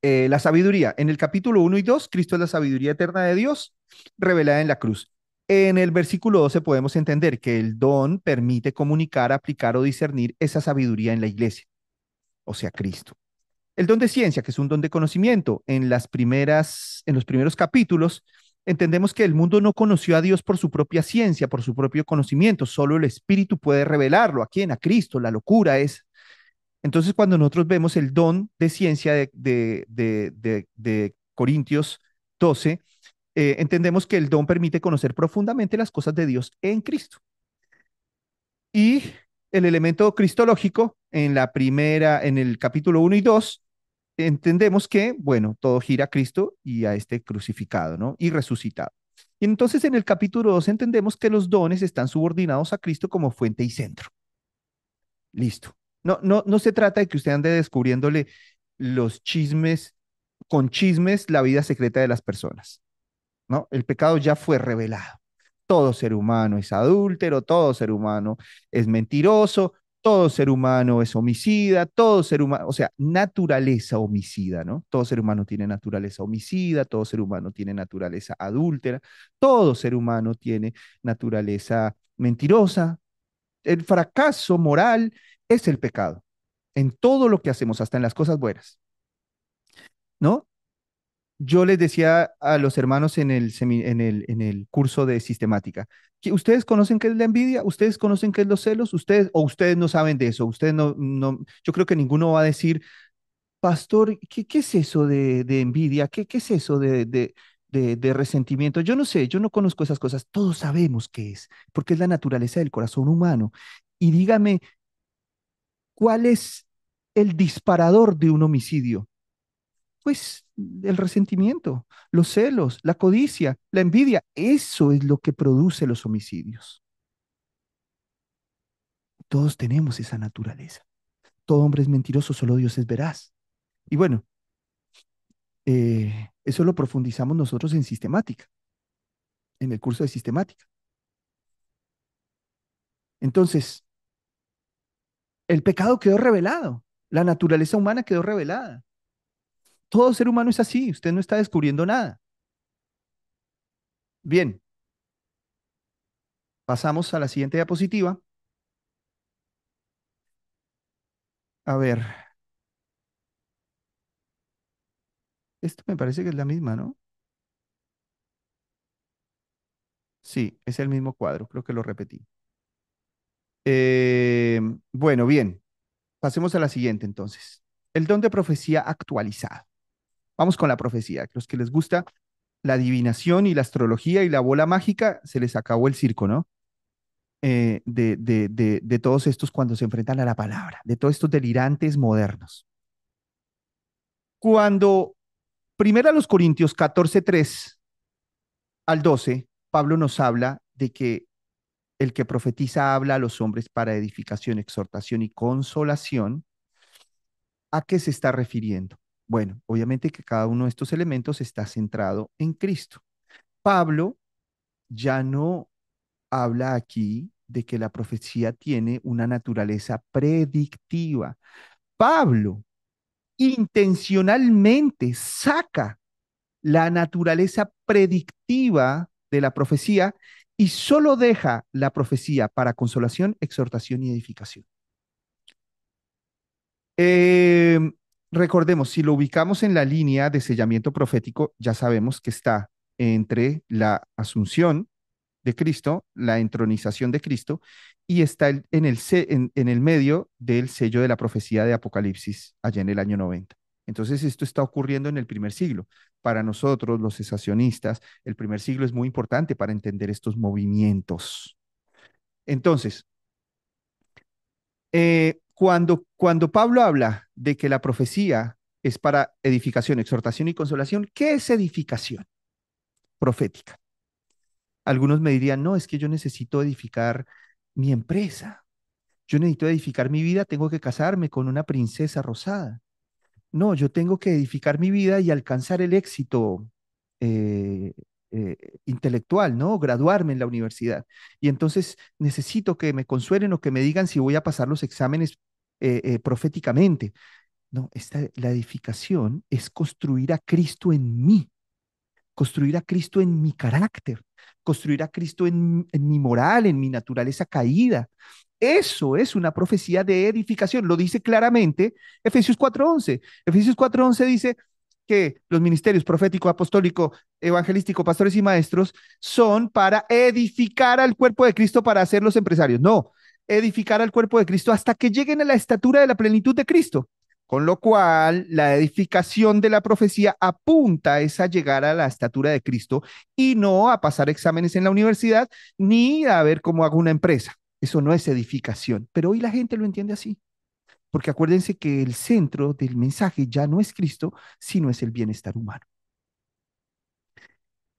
la sabiduría. En el capítulo 1 y 2, Cristo es la sabiduría eterna de Dios revelada en la cruz. En el versículo 12 podemos entender que el don permite comunicar, aplicar o discernir esa sabiduría en la iglesia, o sea, Cristo. El don de ciencia, que es un don de conocimiento, en los primeros capítulos, entendemos que el mundo no conoció a Dios por su propia ciencia, por su propio conocimiento, solo el Espíritu puede revelarlo. ¿A quién? A Cristo. La locura es. Entonces, cuando nosotros vemos el don de ciencia de Corintios 12, entendemos que el don permite conocer profundamente las cosas de Dios en Cristo. Y el elemento cristológico en la primera, en el capítulo 1 y 2, entendemos que, bueno, todo gira a Cristo y a este crucificado, ¿no? Y resucitado. Y entonces en el capítulo 2 entendemos que los dones están subordinados a Cristo como fuente y centro. Listo. No se trata de que usted ande descubriéndole los chismes, con chismes, la vida secreta de las personas, ¿no? El pecado ya fue revelado. Todo ser humano es adúltero, todo ser humano es mentiroso, todo ser humano es homicida, todo ser humano, o sea, naturaleza homicida, ¿no? Todo ser humano tiene naturaleza homicida, todo ser humano tiene naturaleza adúltera, todo ser humano tiene naturaleza mentirosa. El fracaso moral es el pecado en todo lo que hacemos, hasta en las cosas buenas, ¿no? Yo les decía a los hermanos en el curso de sistemática, que ustedes conocen qué es la envidia, ustedes conocen qué es los celos, ustedes o ustedes no saben de eso, ustedes yo creo que ninguno va a decir, pastor, ¿qué es eso de envidia? ¿Qué es eso de resentimiento? Yo no sé, yo no conozco esas cosas, todos sabemos qué es, porque es la naturaleza del corazón humano. Y dígame, ¿cuál es el disparador de un homicidio? Pues el resentimiento, los celos, la codicia, la envidia, eso es lo que produce los homicidios. Todos tenemos esa naturaleza. Todo hombre es mentiroso, solo Dios es veraz. Y bueno, eso lo profundizamos nosotros en sistemática, en el curso de sistemática. Entonces, el pecado quedó revelado, la naturaleza humana quedó revelada. Todo ser humano es así, usted no está descubriendo nada. Bien, pasamos a la siguiente diapositiva. A ver, esto me parece que es la misma, ¿no? Sí, es el mismo cuadro, creo que lo repetí. Eh, bueno, bien, pasemos a la siguiente entonces. El don de profecía actualizado. Vamos con la profecía. Los que les gusta la adivinación y la astrología y la bola mágica, se les acabó el circo, ¿no? De todos estos cuando se enfrentan a la palabra, de todos estos delirantes modernos. Cuando primero a los Corintios 14:3 al 12, Pablo nos habla de que el que profetiza habla a los hombres para edificación, exhortación y consolación. ¿A qué se está refiriendo? Bueno, obviamente que cada uno de estos elementos está centrado en Cristo. Pablo ya no habla aquí de que la profecía tiene una naturaleza predictiva. Pablo intencionalmente saca la naturaleza predictiva de la profecía y solo deja la profecía para consolación, exhortación y edificación. Eh, Recordemos, si lo ubicamos en la línea de sellamiento profético, ya sabemos que está entre la asunción de Cristo, la entronización de Cristo, y está en el medio del sello de la profecía de Apocalipsis, allá en el año 90. Entonces, esto está ocurriendo en el primer siglo. Para nosotros, los cesacionistas, el primer siglo es muy importante para entender estos movimientos. Entonces, cuando Pablo habla de que la profecía es para edificación, exhortación y consolación, ¿qué es edificación profética? Algunos me dirían, no, es que yo necesito edificar mi empresa, yo necesito edificar mi vida, tengo que casarme con una princesa rosada. No, yo tengo que edificar mi vida y alcanzar el éxito eh, intelectual, ¿no? Graduarme en la universidad. Y entonces necesito que me consuelen o que me digan si voy a pasar los exámenes proféticamente. No, la edificación es construir a Cristo en mí, construir a Cristo en mi carácter, construir a Cristo en mi moral, en mi naturaleza caída. Eso es una profecía de edificación, lo dice claramente Efesios 4:11. Efesios 4:11 dice que los ministerios profético, apostólico, evangelístico, pastores y maestros son para edificar al cuerpo de Cristo para hacerlos empresarios. No, edificar al cuerpo de Cristo hasta que lleguen a la estatura de la plenitud de Cristo. Con lo cual, la edificación de la profecía apunta es a llegar a la estatura de Cristo y no a pasar exámenes en la universidad ni a ver cómo hago una empresa. Eso no es edificación, pero hoy la gente lo entiende así, porque acuérdense que el centro del mensaje ya no es Cristo, sino es el bienestar humano.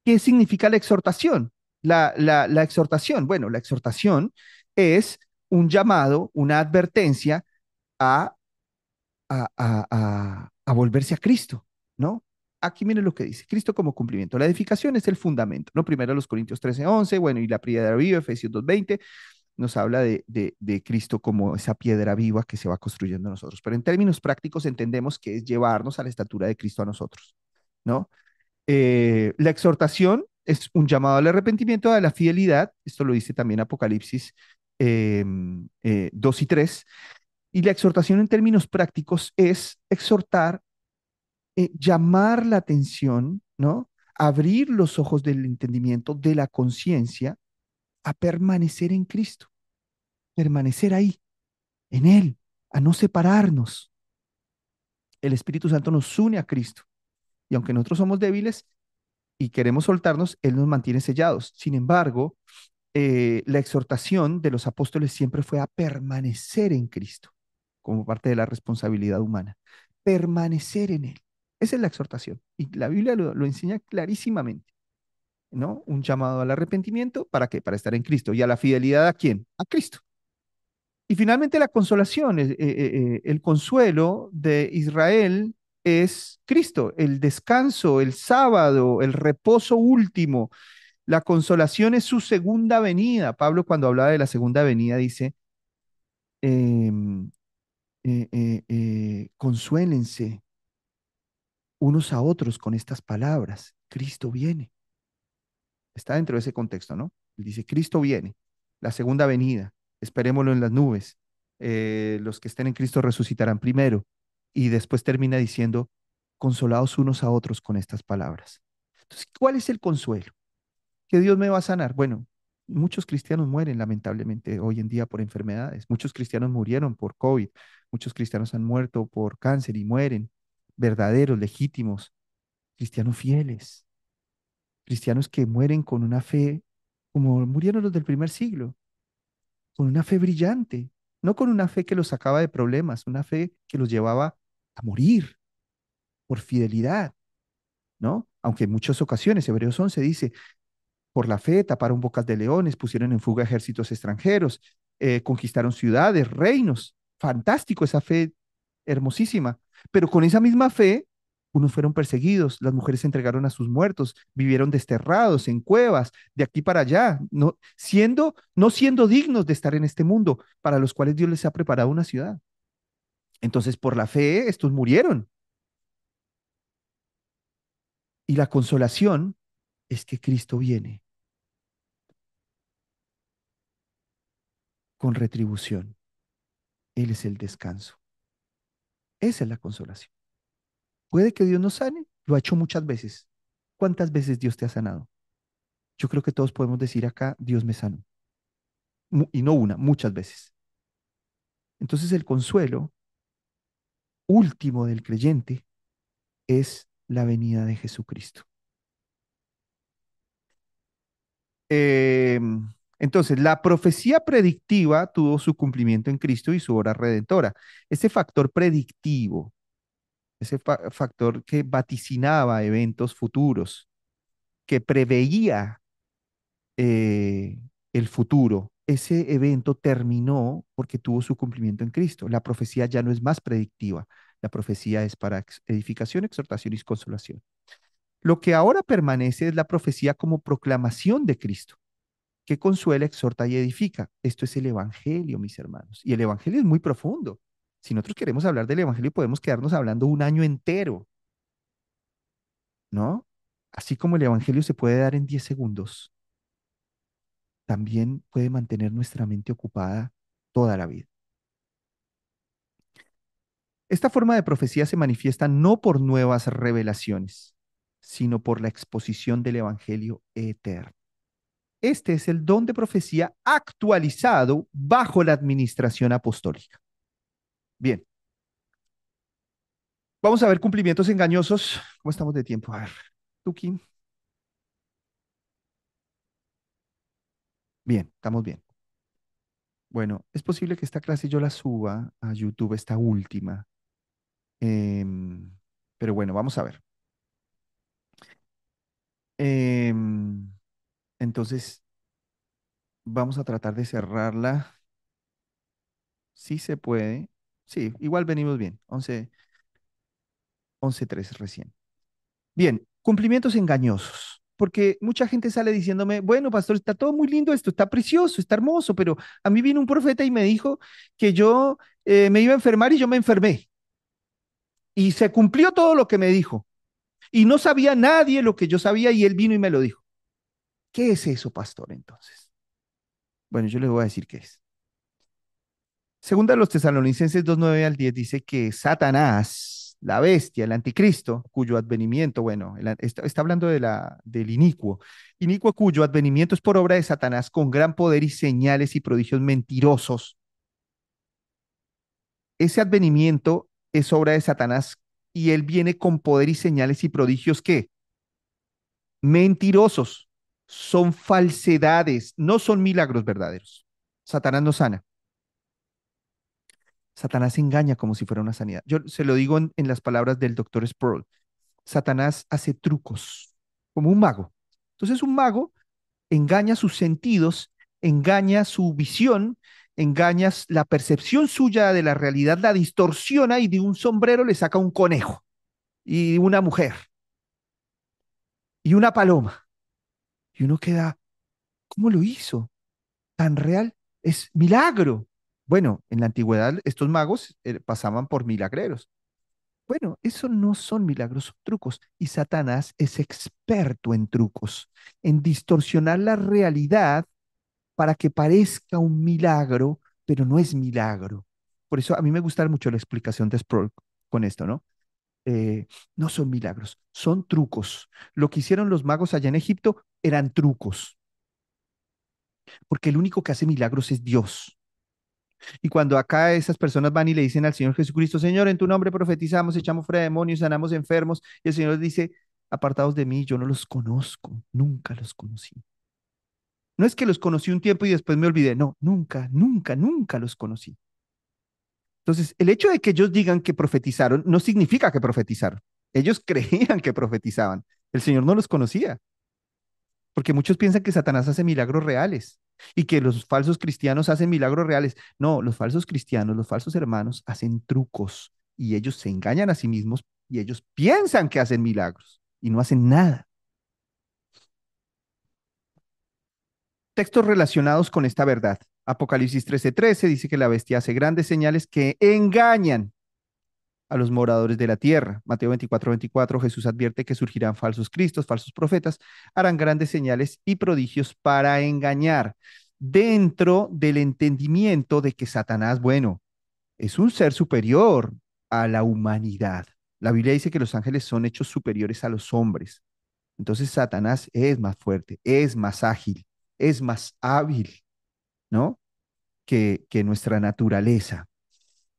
¿Qué significa la exhortación? La exhortación, bueno, la exhortación es un llamado, una advertencia a, a volverse a Cristo, ¿no? Aquí miren lo que dice, Cristo como cumplimiento. La edificación es el fundamento, ¿no? Primero los Corintios 13:11, bueno, y la piedra viva, Efesios 2:20, nos habla de Cristo como esa piedra viva que se va construyendo en nosotros. Pero en términos prácticos entendemos que es llevarnos a la estatura de Cristo a nosotros, ¿no? La exhortación es un llamado al arrepentimiento, a la fidelidad, esto lo dice también Apocalipsis 2 y 3, y la exhortación en términos prácticos es exhortar, llamar la atención, ¿no? Abrir los ojos del entendimiento, de la conciencia, a permanecer en Cristo, permanecer ahí, en Él, a no separarnos. El Espíritu Santo nos une a Cristo. Y aunque nosotros somos débiles y queremos soltarnos, Él nos mantiene sellados. Sin embargo, la exhortación de los apóstoles siempre fue a permanecer en Cristo, como parte de la responsabilidad humana. Permanecer en Él. Esa es la exhortación. Y la Biblia lo enseña clarísimamente, ¿no? Un llamado al arrepentimiento, ¿para qué? Para estar en Cristo. ¿Y a la fidelidad a quién? A Cristo. Y finalmente la consolación, el consuelo de Israel es Cristo, el descanso, el sábado, el reposo último. La consolación es su segunda venida. Pablo cuando hablaba de la segunda venida dice, em, consuélense unos a otros con estas palabras. Cristo viene. Está dentro de ese contexto, ¿no? Él dice, Cristo viene, la segunda venida, esperémoslo en las nubes. Los que estén en Cristo resucitarán primero. Y después termina diciendo, consolados unos a otros con estas palabras. Entonces, ¿cuál es el consuelo? ¿Que Dios me va a sanar? Bueno, muchos cristianos mueren lamentablemente hoy en día por enfermedades. Muchos cristianos murieron por COVID. Muchos cristianos han muerto por cáncer y mueren. Verdaderos, legítimos, cristianos fieles, cristianos que mueren con una fe como murieron los del primer siglo, con una fe brillante, no con una fe que los sacaba de problemas, una fe que los llevaba a morir por fidelidad, ¿no? Aunque en muchas ocasiones, Hebreos 11 dice, por la fe taparon bocas de leones, pusieron en fuga ejércitos extranjeros, conquistaron ciudades, reinos. Fantástico esa fe hermosísima. Pero con esa misma fe, unos fueron perseguidos, las mujeres se entregaron a sus muertos, vivieron desterrados en cuevas, de aquí para allá, no siendo dignos de estar en este mundo, para los cuales Dios les ha preparado una ciudad. Entonces, por la fe, estos murieron. Y la consolación es que Cristo viene con retribución. Él es el descanso. Esa es la consolación. Puede que Dios nos sane, lo ha hecho muchas veces. ¿Cuántas veces Dios te ha sanado? Yo creo que todos podemos decir acá, Dios me sanó. Y no una, muchas veces. Entonces el consuelo último del creyente es la venida de Jesucristo. Eh, entonces, la profecía predictiva tuvo su cumplimiento en Cristo y su obra redentora. Ese factor predictivo, ese factor que vaticinaba eventos futuros, que preveía eh, el futuro. Ese evento terminó porque tuvo su cumplimiento en Cristo. La profecía ya no es más predictiva. La profecía es para edificación, exhortación y consolación. Lo que ahora permanece es la profecía como proclamación de Cristo, que consuela, exhorta y edifica. Esto es el Evangelio, mis hermanos. Y el Evangelio es muy profundo. Si nosotros queremos hablar del Evangelio, podemos quedarnos hablando un año entero, ¿no? Así como el Evangelio se puede dar en 10 segundos, también puede mantener nuestra mente ocupada toda la vida. Esta forma de profecía se manifiesta no por nuevas revelaciones, sino por la exposición del Evangelio eterno. Este es el don de profecía actualizado bajo la administración apostólica. Bien, vamos a ver cumplimientos engañosos. ¿Cómo estamos de tiempo? A ver, Tuki. Bien, estamos bien. Bueno, es posible que esta clase yo la suba a YouTube, esta última. Em, pero bueno, vamos a ver. Em, entonces, vamos a tratar de cerrarla. Sí se puede. Sí, igual venimos bien. 11:03 recién. Bien, cumplimientos engañosos. Porque mucha gente sale diciéndome, bueno, pastor, está todo muy lindo esto, está precioso, está hermoso, pero a mí vino un profeta y me dijo que yo me iba a enfermar y yo me enfermé. Y se cumplió todo lo que me dijo. Y no sabía nadie lo que yo sabía y él vino y me lo dijo. ¿Qué es eso, pastor, entonces? Bueno, yo les voy a decir qué es. Segunda de los Tesalonicenses 2:9 al 10 dice que Satanás, la bestia, el anticristo, cuyo advenimiento, bueno, está hablando del inicuo cuyo advenimiento es por obra de Satanás con gran poder y señales y prodigios mentirosos. Ese advenimiento es obra de Satanás y él viene con poder y señales y prodigios que mentirosos, son falsedades, no son milagros verdaderos. Satanás no sana. Satanás engaña como si fuera una sanidad. Yo se lo digo en las palabras del doctor Sproul. Satanás hace trucos, como un mago. Entonces un mago engaña sus sentidos, engaña su visión, engaña la percepción suya de la realidad, la distorsiona y de un sombrero le saca un conejo y una mujer y una paloma. Y uno queda, ¿cómo lo hizo? Tan real, es milagro. Bueno, en la antigüedad estos magos pasaban por milagreros. Bueno, eso no son milagros, son trucos. Y Satanás es experto en trucos, en distorsionar la realidad para que parezca un milagro, pero no es milagro. Por eso a mí me gusta mucho la explicación de Sproul con esto, ¿no? No son milagros, son trucos. Lo que hicieron los magos allá en Egipto eran trucos, porque el único que hace milagros es Dios. Y cuando acá esas personas van y le dicen al Señor Jesucristo, Señor, en tu nombre profetizamos, echamos fuera demonios, sanamos enfermos, y el Señor les dice, apartados de mí, yo no los conozco, nunca los conocí. No es que los conocí un tiempo y después me olvidé, no, nunca, nunca, nunca los conocí. Entonces, el hecho de que ellos digan que profetizaron no significa que profetizaron. Ellos creían que profetizaban. El Señor no los conocía, porque muchos piensan que Satanás hace milagros reales y que los falsos cristianos hacen milagros reales. No, los falsos cristianos, los falsos hermanos hacen trucos y ellos se engañan a sí mismos y ellos piensan que hacen milagros y no hacen nada. Textos relacionados con esta verdad. Apocalipsis 13:13 dice que la bestia hace grandes señales que engañan a los moradores de la tierra. Mateo 24:24, Jesús advierte que surgirán falsos cristos, falsos profetas, harán grandes señales y prodigios para engañar, dentro del entendimiento de que Satanás, bueno, es un ser superior a la humanidad. La Biblia dice que los ángeles son hechos superiores a los hombres. Entonces Satanás es más fuerte, es más ágil, es más hábil, ¿no? Que nuestra naturaleza.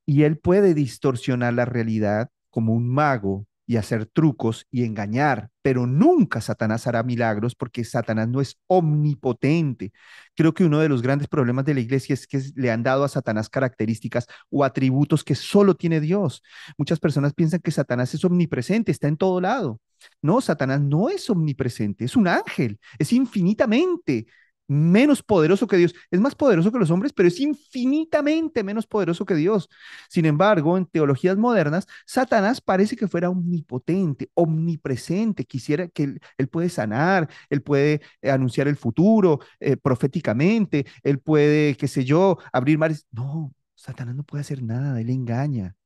Y él puede distorsionar la realidad como un mago y hacer trucos y engañar, pero nunca Satanás hará milagros porque Satanás no es omnipotente. Creo que uno de los grandes problemas de la iglesia es que le han dado a Satanás características o atributos que solo tiene Dios. Muchas personas piensan que Satanás es omnipresente, está en todo lado. No, Satanás no es omnipresente, es un ángel, es infinitamente menos poderoso que Dios. Es más poderoso que los hombres, pero es infinitamente menos poderoso que Dios. Sin embargo, en teologías modernas, Satanás parece que fuera omnipotente, omnipresente, quisiera que él puede sanar, él puede anunciar el futuro proféticamente, él puede, qué sé yo, abrir mares. No, Satanás no puede hacer nada, él engaña.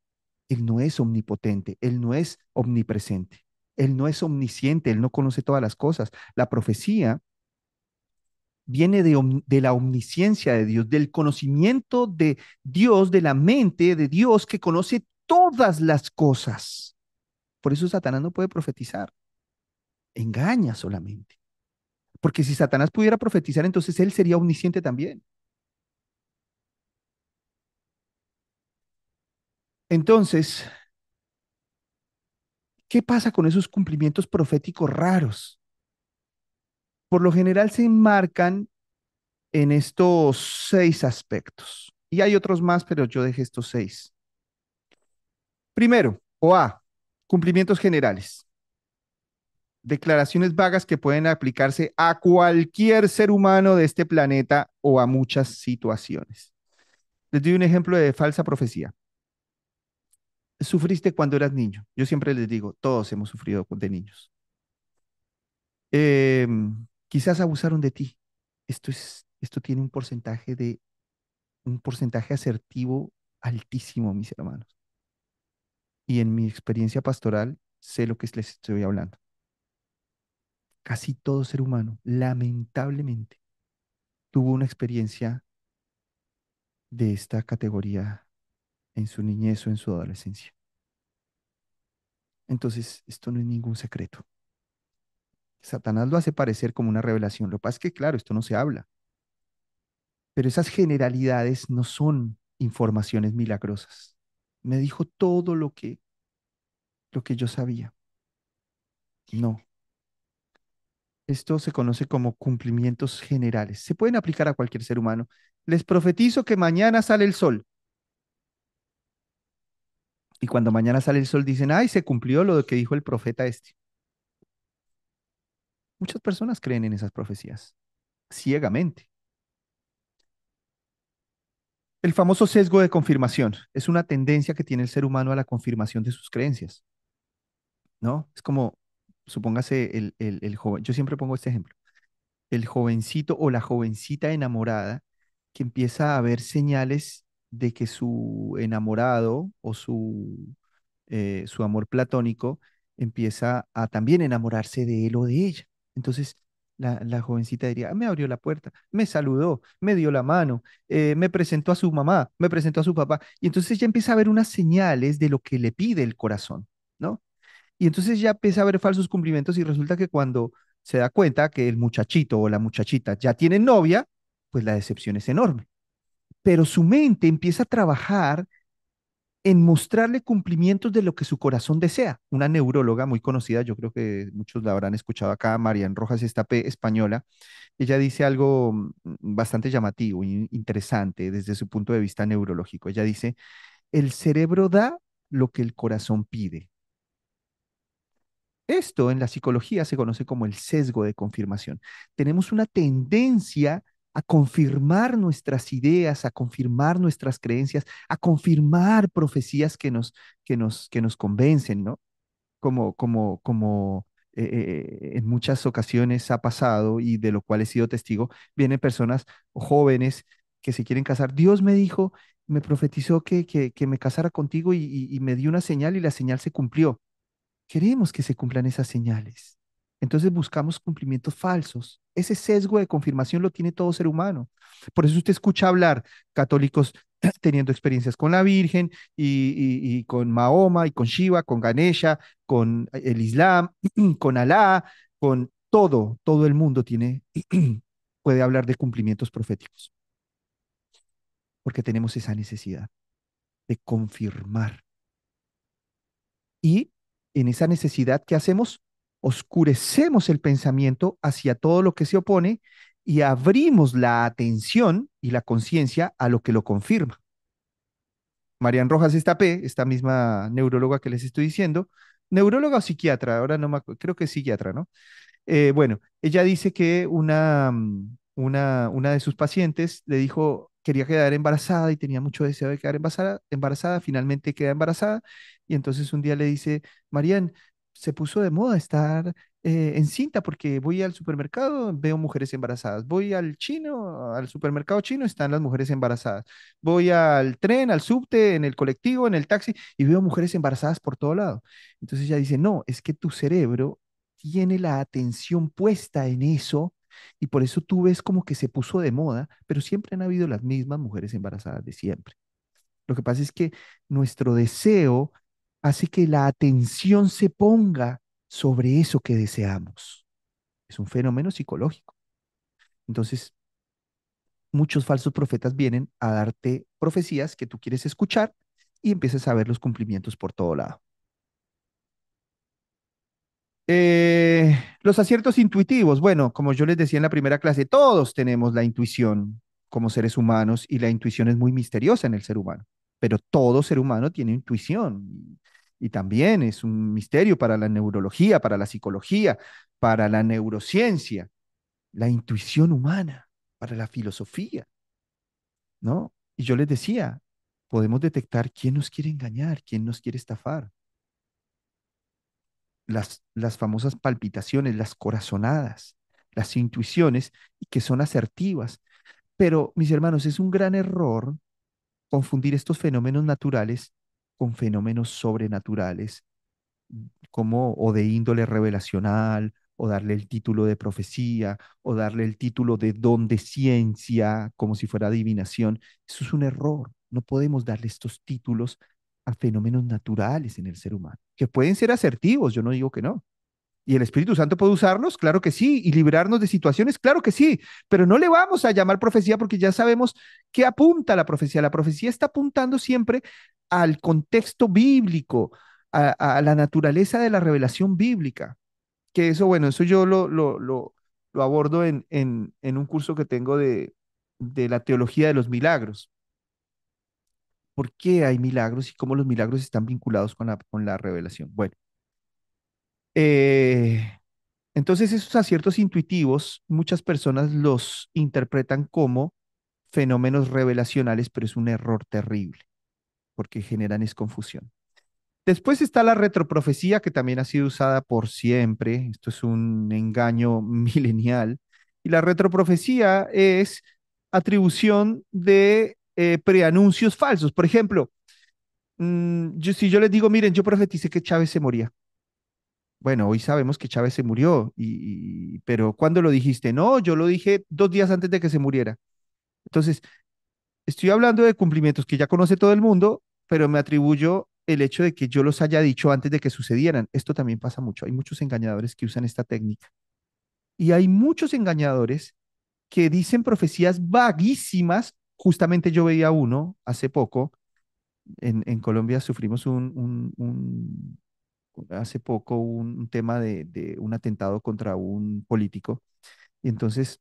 Él no es omnipotente, él no es omnipresente, él no es omnisciente, él no conoce todas las cosas. La profecía viene de la omnisciencia de Dios, del conocimiento de Dios, de la mente de Dios que conoce todas las cosas. Por eso Satanás no puede profetizar, engaña solamente. Porque si Satanás pudiera profetizar, entonces él sería omnisciente también. Entonces, ¿qué pasa con esos cumplimientos proféticos raros? Por lo general se enmarcan en estos 6 aspectos. Y hay otros más, pero yo dejé estos 6. Primero, o A, cumplimientos generales. Declaraciones vagas que pueden aplicarse a cualquier ser humano de este planeta o a muchas situaciones. Les doy un ejemplo de falsa profecía. Sufriste cuando eras niño. Yo siempre les digo, todos hemos sufrido de niños. Quizás abusaron de ti. Esto tiene un porcentaje asertivo altísimo, mis hermanos. Y en mi experiencia pastoral sé lo que les estoy hablando. Casi todo ser humano, lamentablemente, tuvo una experiencia de esta categoría en su niñez o en su adolescencia. Entonces, esto no es ningún secreto. Satanás lo hace parecer como una revelación. Lo que pasa es que, claro, esto no se habla, pero esas generalidades no son informaciones milagrosas. Me dijo todo lo que yo sabía. No, esto se conoce como cumplimientos generales. Se pueden aplicar a cualquier ser humano. Les profetizo que mañana sale el sol. Y cuando mañana sale el sol dicen, ay, se cumplió lo que dijo el profeta este. Muchas personas creen en esas profecías, ciegamente. El famoso sesgo de confirmación es una tendencia que tiene el ser humano a la confirmación de sus creencias, ¿no? Es como, supóngase, el joven, yo siempre pongo este ejemplo, el jovencito o la jovencita enamorada que empieza a ver señales de que su enamorado o su amor platónico empieza a también enamorarse de él o de ella. Entonces, la jovencita diría, "Ah, me abrió la puerta, me saludó, me dio la mano, me presentó a su mamá, me presentó a su papá". Y entonces ya empieza a ver unas señales de lo que le pide el corazón, ¿no? Y entonces ya empieza a ver falsos cumplimientos y resulta que cuando se da cuenta que el muchachito o la muchachita ya tienen novia, pues la decepción es enorme. Pero su mente empieza a trabajar en mostrarle cumplimientos de lo que su corazón desea. Una neuróloga muy conocida, yo creo que muchos la habrán escuchado acá, Marian Rojas Estapé, española, ella dice algo bastante llamativo e interesante desde su punto de vista neurológico. Ella dice, el cerebro da lo que el corazón pide. Esto en la psicología se conoce como el sesgo de confirmación. Tenemos una tendencia a confirmar nuestras ideas, a confirmar nuestras creencias, a confirmar profecías que nos convencen, ¿no? Como en muchas ocasiones ha pasado y de lo cual he sido testigo, vienen personas jóvenes que se quieren casar. Dios me dijo, me profetizó que me casara contigo y me dio una señal y la señal se cumplió. Queremos que se cumplan esas señales. Entonces buscamos cumplimientos falsos. Ese sesgo de confirmación lo tiene todo ser humano. Por eso usted escucha hablar católicos teniendo experiencias con la Virgen y con Mahoma y con Shiva, con Ganesha, con el Islam, con Alá, con todo el mundo tiene, puede hablar de cumplimientos proféticos, porque tenemos esa necesidad de confirmar. Y en esa necesidad, ¿qué hacemos? Oscurecemos el pensamiento hacia todo lo que se opone y abrimos la atención y la conciencia a lo que lo confirma. Marian Rojas Estapé, esta misma neuróloga que les estoy diciendo, neuróloga o psiquiatra, ahora no me acuerdo, creo que es psiquiatra, ¿no? Bueno, ella dice que una de sus pacientes le dijo, quería quedar embarazada y tenía mucho deseo de quedar embarazada, finalmente queda embarazada y entonces un día le dice, Marian, se puso de moda estar encinta porque voy al supermercado, veo mujeres embarazadas, voy al supermercado chino, están las mujeres embarazadas, voy al tren, al subte, en el colectivo, en el taxi y veo mujeres embarazadas por todo lado. Entonces ella dice, no, es que tu cerebro tiene la atención puesta en eso y por eso tú ves como que se puso de moda, pero siempre han habido las mismas mujeres embarazadas de siempre. Lo que pasa es que nuestro deseo hace que la atención se ponga sobre eso que deseamos. Es un fenómeno psicológico. Entonces, muchos falsos profetas vienen a darte profecías que tú quieres escuchar y empiezas a ver los cumplimientos por todo lado. Los aciertos intuitivos. Bueno, como yo les decía en la primera clase, todos tenemos la intuición como seres humanos y la intuición es muy misteriosa en el ser humano, pero todo ser humano tiene intuición y también es un misterio para la neurología, para la psicología, para la neurociencia, la intuición humana, para la filosofía, ¿no? Y yo les decía, podemos detectar quién nos quiere engañar, quién nos quiere estafar. Las famosas palpitaciones, las corazonadas, las intuiciones, y que son asertivas. Pero, mis hermanos, es un gran error confundir estos fenómenos naturales con fenómenos sobrenaturales, como o de índole revelacional, o darle el título de profecía, o darle el título de don de ciencia, como si fuera adivinación. Eso es un error. No podemos darle estos títulos a fenómenos naturales en el ser humano, que pueden ser asertivos, yo no digo que no. ¿Y el Espíritu Santo puede usarlos? Claro que sí. ¿Y librarnos de situaciones? Claro que sí. Pero no le vamos a llamar profecía porque ya sabemos qué apunta la profecía. La profecía está apuntando siempre al contexto bíblico, a la naturaleza de la revelación bíblica. Que eso, bueno, eso yo lo abordo en un curso que tengo de la teología de los milagros. ¿Por qué hay milagros y cómo los milagros están vinculados con la revelación? Bueno, eh, entonces, esos aciertos intuitivos, muchas personas los interpretan como fenómenos revelacionales, pero es un error terrible, porque generan es confusión. Después está la retroprofecía, que también ha sido usada por siempre. Esto es un engaño milenial. Y la retroprofecía es atribución de preanuncios falsos. Por ejemplo, si yo les digo, miren, yo profeticé que Chávez se moría. Bueno, hoy sabemos que Chávez se murió, pero ¿cuándo lo dijiste? No, yo lo dije 2 días antes de que se muriera. Entonces, estoy hablando de cumplimientos que ya conoce todo el mundo, pero me atribuyo el hecho de que yo los haya dicho antes de que sucedieran. Esto también pasa mucho. Hay muchos engañadores que usan esta técnica. Y hay muchos engañadores que dicen profecías vaguísimas. Justamente yo veía uno hace poco. En Colombia sufrimos hace poco un tema de un atentado contra un político. Y entonces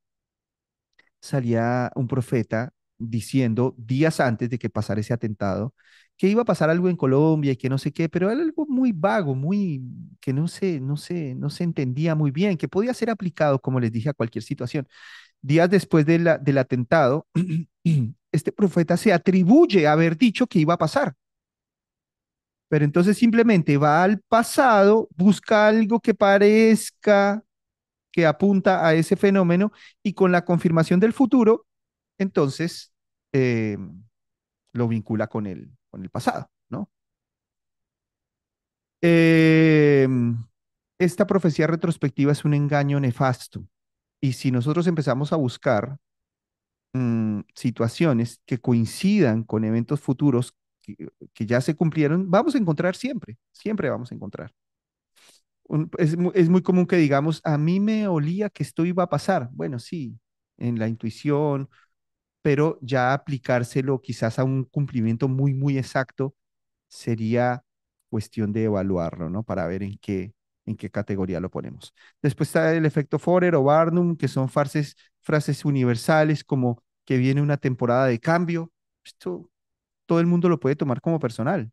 salía un profeta diciendo días antes de que pasara ese atentado que iba a pasar algo en Colombia y que no sé qué, pero era algo muy vago, muy que no se entendía muy bien, que podía ser aplicado, como les dije, a cualquier situación. Días después del atentado, este profeta se atribuye a haber dicho que iba a pasar. Pero entonces simplemente va al pasado, busca algo que parezca que apunta a ese fenómeno y con la confirmación del futuro, entonces eh, lo vincula con el pasado, ¿no? Eh, esta profecía retrospectiva es un engaño nefasto y si nosotros empezamos a buscar situaciones que coincidan con eventos futuros que ya se cumplieron, vamos a encontrar siempre, siempre vamos a encontrar. Es muy común que digamos, a mí me olía que esto iba a pasar. Bueno, sí, en la intuición, pero ya aplicárselo quizás a un cumplimiento muy, muy exacto sería cuestión de evaluarlo, ¿no? Para ver en qué categoría lo ponemos. Después está el efecto Forer o Barnum, que son frases universales como que viene una temporada de cambio. Esto todo el mundo lo puede tomar como personal.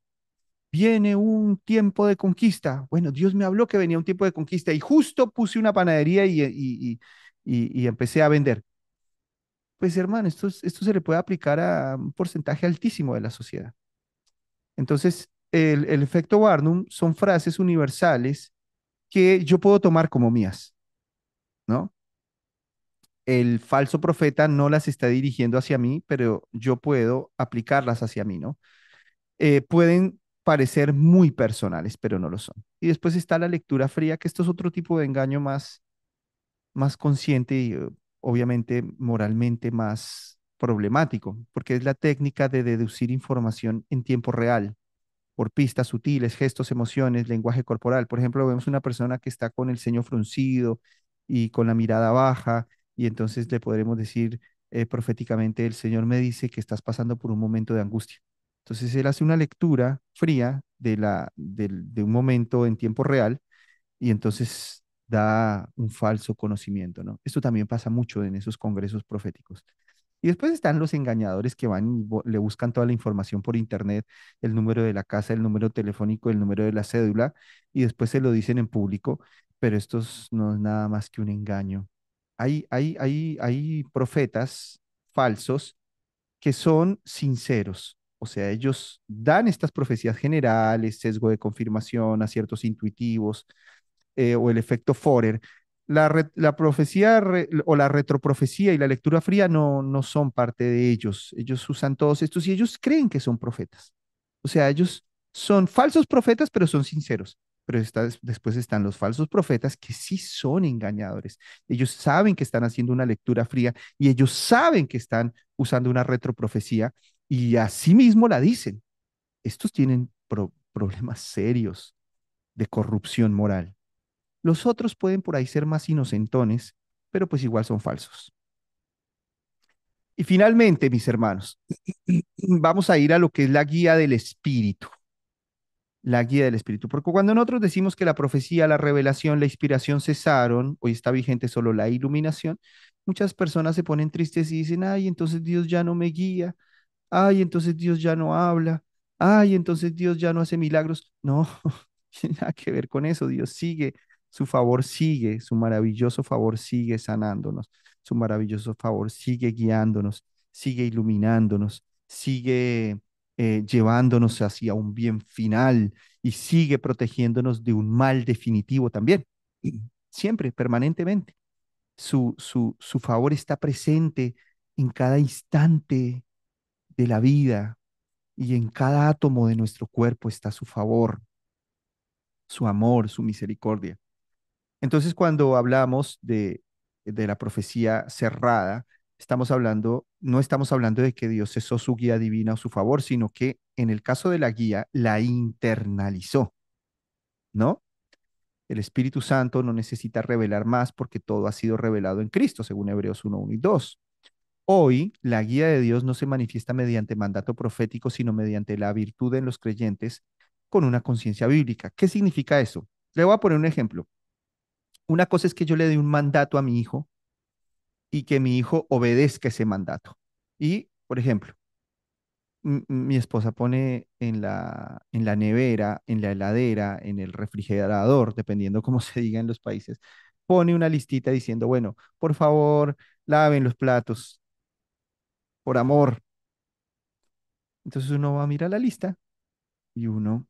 Viene un tiempo de conquista. Bueno, Dios me habló que venía un tiempo de conquista y justo puse una panadería y empecé a vender. Pues hermano, esto se le puede aplicar a un porcentaje altísimo de la sociedad. Entonces, el efecto Barnum son frases universales que yo puedo tomar como mías, ¿no? El falso profeta no las está dirigiendo hacia mí, pero yo puedo aplicarlas hacia mí, ¿no? Pueden parecer muy personales, pero no lo son. Y después está la lectura fría, que esto es otro tipo de engaño más consciente y obviamente moralmente más problemático, porque es la técnica de deducir información en tiempo real por pistas sutiles, gestos, emociones, lenguaje corporal. Por ejemplo, vemos una persona que está con el ceño fruncido y con la mirada baja, y entonces le podremos decir proféticamente, el Señor me dice que estás pasando por un momento de angustia. Entonces él hace una lectura fría de un momento en tiempo real y entonces da un falso conocimiento, ¿no? Esto también pasa mucho en esos congresos proféticos. Y después están los engañadores que van y le buscan toda la información por internet, el número de la casa, el número telefónico, el número de la cédula, y después se lo dicen en público, pero esto no es nada más que un engaño. Hay profetas falsos que son sinceros. O sea, ellos dan estas profecías generales, sesgo de confirmación, aciertos intuitivos, o el efecto Forer. La profecía o la retroprofecía y la lectura fría no son parte de ellos. Ellos usan todos estos y ellos creen que son profetas. O sea, ellos son falsos profetas, pero son sinceros. Pero después están los falsos profetas que sí son engañadores. Ellos saben que están haciendo una lectura fría y ellos saben que están usando una retroprofecía y así mismo la dicen. Estos tienen problemas serios de corrupción moral. Los otros pueden por ahí ser más inocentones, pero pues igual son falsos. Y finalmente, mis hermanos, vamos a ir a lo que es la guía del espíritu. La guía del espíritu. Porque cuando nosotros decimos que la profecía, la revelación, la inspiración cesaron, hoy está vigente solo la iluminación, muchas personas se ponen tristes y dicen, ay, entonces Dios ya no me guía, ay, entonces Dios ya no habla, ay, entonces Dios ya no hace milagros. No, tiene nada que ver con eso. Dios sigue, su favor sigue, su maravilloso favor sigue sanándonos, su maravilloso favor sigue guiándonos, sigue iluminándonos, sigue llevándonos hacia un bien final y sigue protegiéndonos de un mal definitivo también. Y siempre, permanentemente. Su favor está presente en cada instante de la vida y en cada átomo de nuestro cuerpo está su favor, su amor, su misericordia. Entonces, cuando hablamos de la profecía cerrada, no estamos hablando de que Dios cesó su guía divina o su favor, sino que en el caso de la guía, la internalizó, ¿no? El Espíritu Santo no necesita revelar más porque todo ha sido revelado en Cristo, según Hebreos 1:1 y 2. Hoy, la guía de Dios no se manifiesta mediante mandato profético, sino mediante la virtud en los creyentes con una conciencia bíblica. ¿Qué significa eso? Le voy a poner un ejemplo. Una cosa es que yo le dé un mandato a mi hijo y que mi hijo obedezca ese mandato. Y, por ejemplo, mi esposa pone en la nevera, en la heladera, en el refrigerador, dependiendo cómo se diga en los países, pone una listita diciendo, bueno, por favor, laven los platos, por amor. Entonces uno va a mirar la lista y uno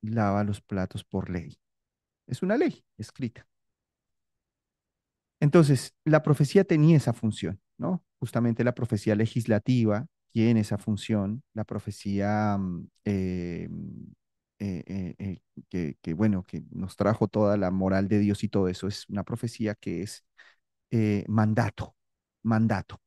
lava los platos por ley. Es una ley escrita. Entonces, la profecía tenía esa función, ¿no? Justamente la profecía legislativa tiene esa función, la profecía bueno, que nos trajo toda la moral de Dios y todo eso, es una profecía que es mandato, mandato.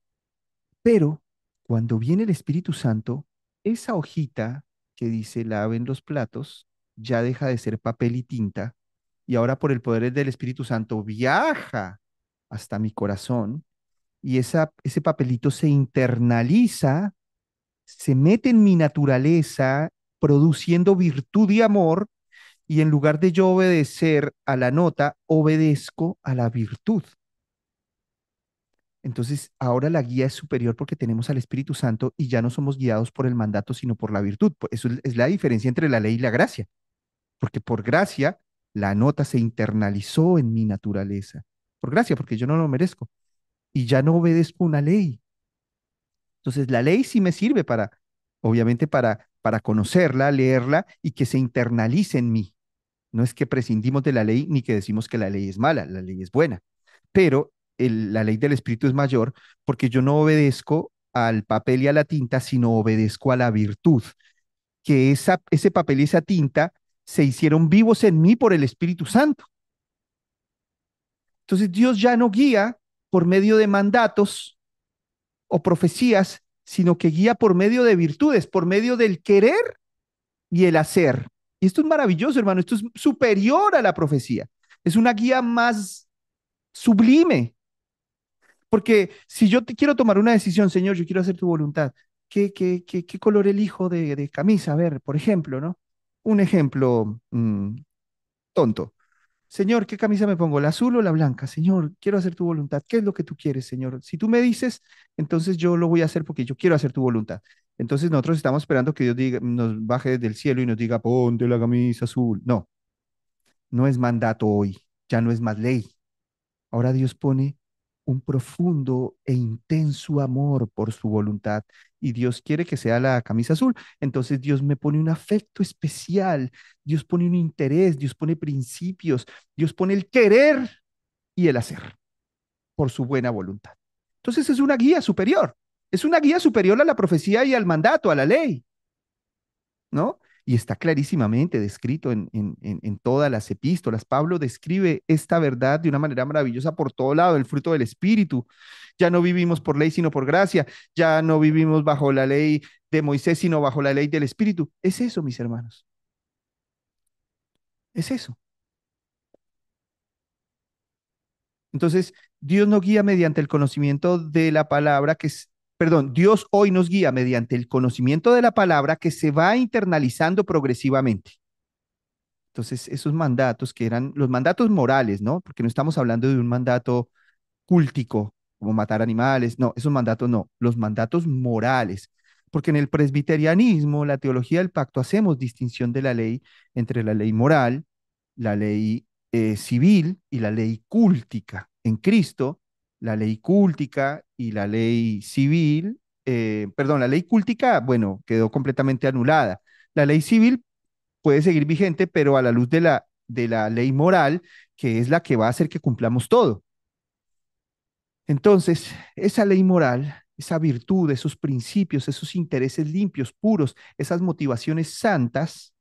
Pero cuando viene el Espíritu Santo, esa hojita que dice laven los platos ya deja de ser papel y tinta y ahora por el poder del Espíritu Santo viaja hasta mi corazón y ese papelito se internaliza, se mete en mi naturaleza, produciendo virtud y amor, y en lugar de yo obedecer a la nota, obedezco a la virtud. Entonces, ahora la guía es superior porque tenemos al Espíritu Santo y ya no somos guiados por el mandato, sino por la virtud. Eso es la diferencia entre la ley y la gracia, porque por gracia la nota se internalizó en mi naturaleza. Por gracia, porque yo no lo merezco y ya no obedezco una ley. Entonces, la ley sí me sirve obviamente, para conocerla, leerla y que se internalice en mí. No es que prescindimos de la ley ni que decimos que la ley es mala, la ley es buena, pero la ley del Espíritu es mayor porque yo no obedezco al papel y a la tinta, sino obedezco a la virtud, que ese papel y esa tinta se hicieron vivos en mí por el Espíritu Santo. Entonces Dios ya no guía por medio de mandatos o profecías, sino que guía por medio de virtudes, por medio del querer y el hacer. Y esto es maravilloso, hermano, esto es superior a la profecía. Es una guía más sublime, porque si yo te quiero tomar una decisión, Señor, yo quiero hacer tu voluntad, ¿qué color elijo de camisa? A ver, por ejemplo, ¿no? Un ejemplo tonto. Señor, ¿qué camisa me pongo? ¿La azul o la blanca? Señor, quiero hacer tu voluntad. ¿Qué es lo que tú quieres, Señor? Si tú me dices, entonces yo lo voy a hacer porque yo quiero hacer tu voluntad. Entonces nosotros estamos esperando que Dios diga, nos baje del cielo y nos diga, ponte la camisa azul. No, no es mandato hoy, ya no es más ley. Ahora Dios pone un profundo e intenso amor por su voluntad y Dios quiere que sea la camisa azul. Entonces Dios me pone un afecto especial, Dios pone un interés, Dios pone principios, Dios pone el querer y el hacer por su buena voluntad. Entonces es una guía superior a la profecía y al mandato, a la ley. ¿No? Y está clarísimamente descrito en todas las epístolas. Pablo describe esta verdad de una manera maravillosa por todo lado, el fruto del Espíritu. Ya no vivimos por ley, sino por gracia. Ya no vivimos bajo la ley de Moisés, sino bajo la ley del Espíritu. Es eso, mis hermanos. Es eso. Entonces, Dios nos guía mediante el conocimiento de la palabra que es, perdón, Dios hoy nos guía mediante el conocimiento de la palabra que se va internalizando progresivamente. Entonces, esos mandatos que eran los mandatos morales, ¿no? Porque no estamos hablando de un mandato cúltico, como matar animales, no, esos mandatos no, los mandatos morales. Porque en el presbiterianismo, la teología del pacto, hacemos distinción de la ley entre la ley moral, la ley civil y la ley cúltica. En Cristo, la ley cúltica y la ley civil, perdón, la ley cúltica, bueno, quedó completamente anulada. La ley civil puede seguir vigente, pero a la luz de la ley moral, que es la que va a hacer que cumplamos todo. Entonces, esa ley moral, esa virtud, esos principios, esos intereses limpios, puros, esas motivaciones santas,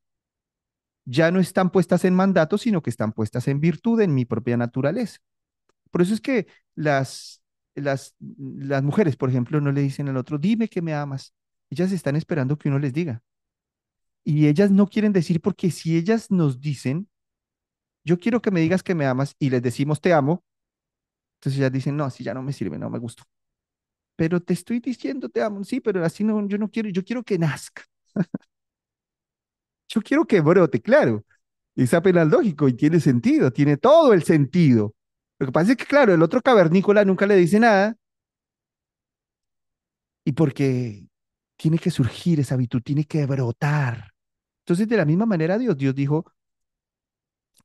ya no están puestas en mandato, sino que están puestas en virtud en mi propia naturaleza. Por eso es que las mujeres, por ejemplo, no le dicen al otro, dime que me amas. Ellas están esperando que uno les diga. Y ellas no quieren decir porque si ellas nos dicen, yo quiero que me digas que me amas y les decimos te amo, entonces ellas dicen, no, así ya no me sirve, no me gusta. Pero te estoy diciendo te amo, sí, pero así no, yo no quiero, yo quiero que nazca, yo quiero que brote, claro. Es apenas lógico y tiene sentido, tiene todo el sentido. Lo que pasa es que, claro, el otro cavernícola nunca le dice nada y porque tiene que surgir esa virtud, tiene que brotar. Entonces, de la misma manera, Dios dijo,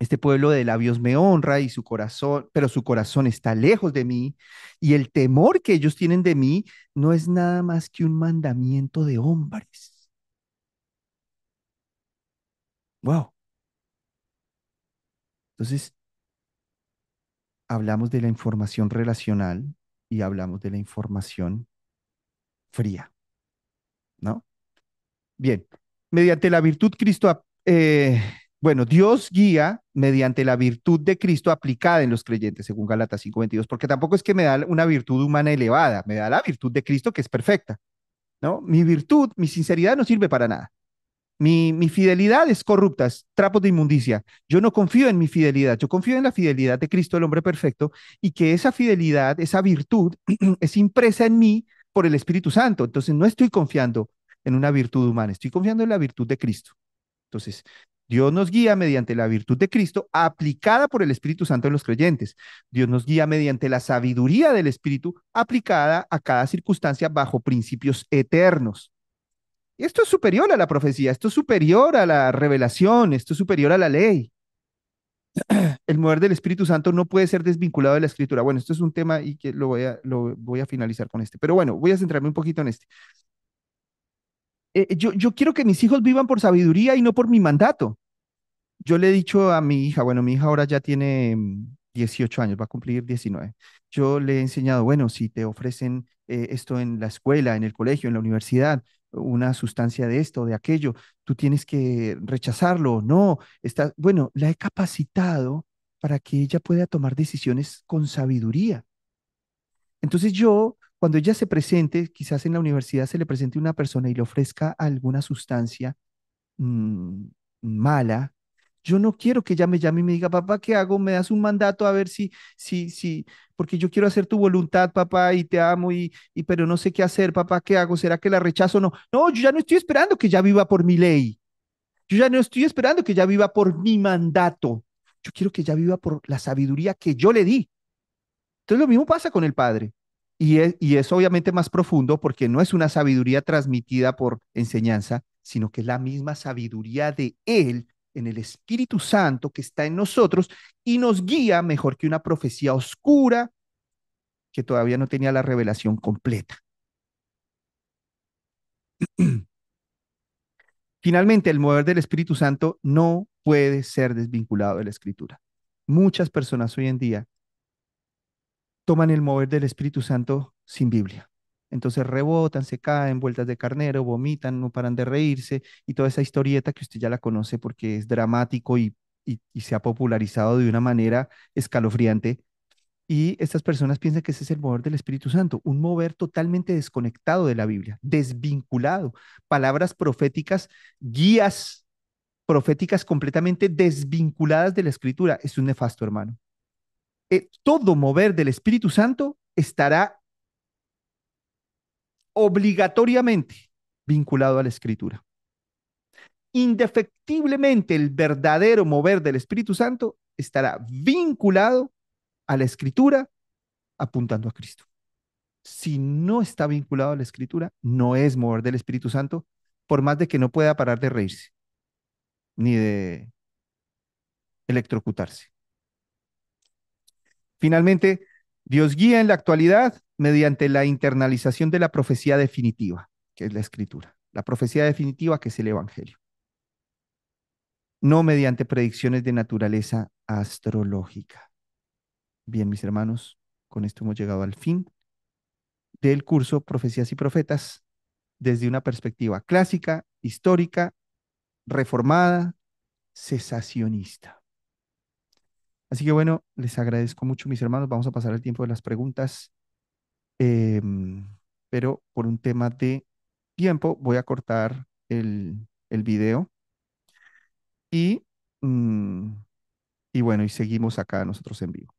este pueblo de labios me honra y su corazón, pero su corazón está lejos de mí y el temor que ellos tienen de mí no es nada más que un mandamiento de hombres. Wow. Entonces, hablamos de la información relacional y hablamos de la información fría, ¿no? Bien, mediante la virtud Cristo, bueno, Dios guía mediante la virtud de Cristo aplicada en los creyentes, según Gálatas 5:22, porque tampoco es que me da una virtud humana elevada, me da la virtud de Cristo que es perfecta, ¿no? Mi virtud, mi sinceridad no sirve para nada. Mi fidelidad es corrupta, es trapos de inmundicia. Yo no confío en mi fidelidad, yo confío en la fidelidad de Cristo, el hombre perfecto, y que esa fidelidad, esa virtud, es impresa en mí por el Espíritu Santo. Entonces no estoy confiando en una virtud humana, estoy confiando en la virtud de Cristo. Entonces, Dios nos guía mediante la virtud de Cristo aplicada por el Espíritu Santo en los creyentes. Dios nos guía mediante la sabiduría del Espíritu aplicada a cada circunstancia bajo principios eternos. Y esto es superior a la profecía, esto es superior a la revelación, esto es superior a la ley. El mover del Espíritu Santo no puede ser desvinculado de la Escritura. Bueno, esto es un tema y que lo voy a finalizar con este. Pero bueno, voy a centrarme un poquito en este. Yo quiero que mis hijos vivan por sabiduría y no por mi mandato. Yo le he dicho a mi hija, bueno, mi hija ahora ya tiene 18 años, va a cumplir 19. Yo le he enseñado, bueno, si te ofrecen esto en la escuela, en el colegio, en la universidad, una sustancia de esto o de aquello, tú tienes que rechazarlo, no, está, bueno, la he capacitado para que ella pueda tomar decisiones con sabiduría. Entonces yo, cuando ella se presente, quizás en la universidad se le presente una persona y le ofrezca alguna sustancia, mm, mala, yo no quiero que ella me llame y me diga, papá, ¿qué hago? ¿Me das un mandato a ver porque yo quiero hacer tu voluntad, papá, y te amo, pero no sé qué hacer, papá, ¿qué hago? ¿Será que la rechazo o no? No, yo ya no estoy esperando que ella viva por mi ley. Yo ya no estoy esperando que ella viva por mi mandato. Yo quiero que ella viva por la sabiduría que yo le di. Entonces lo mismo pasa con el Padre. Y es obviamente más profundo porque no es una sabiduría transmitida por enseñanza, sino que es la misma sabiduría de Él en el Espíritu Santo que está en nosotros y nos guía mejor que una profecía oscura que todavía no tenía la revelación completa. Finalmente, el mover del Espíritu Santo no puede ser desvinculado de la Escritura. Muchas personas hoy en día toman el mover del Espíritu Santo sin Biblia. Entonces rebotan, se caen, vueltas de carnero, vomitan, no paran de reírse y toda esa historieta que usted ya la conoce porque es dramático y se ha popularizado de una manera escalofriante. Y estas personas piensan que ese es el mover del Espíritu Santo, un mover totalmente desconectado de la Biblia, desvinculado, palabras proféticas, guías proféticas completamente desvinculadas de la Escritura. Es un nefasto, hermano. Todo mover del Espíritu Santo estará obligatoriamente vinculado a la Escritura. Indefectiblemente el verdadero mover del Espíritu Santo estará vinculado a la Escritura apuntando a Cristo. Si no está vinculado a la Escritura, no es mover del Espíritu Santo, por más de que no pueda parar de reírse ni de electrocutarse. Finalmente, Dios guía en la actualidad mediante la internalización de la profecía definitiva, que es la Escritura. La profecía definitiva, que es el Evangelio. No mediante predicciones de naturaleza astrológica. Bien, mis hermanos, con esto hemos llegado al fin del curso Profecías y Profetas desde una perspectiva clásica, histórica, reformada, cesacionista. Así que bueno, les agradezco mucho, mis hermanos. Vamos a pasar el tiempo de las preguntas, pero por un tema de tiempo voy a cortar el video y, mm, y bueno, y seguimos acá nosotros en vivo.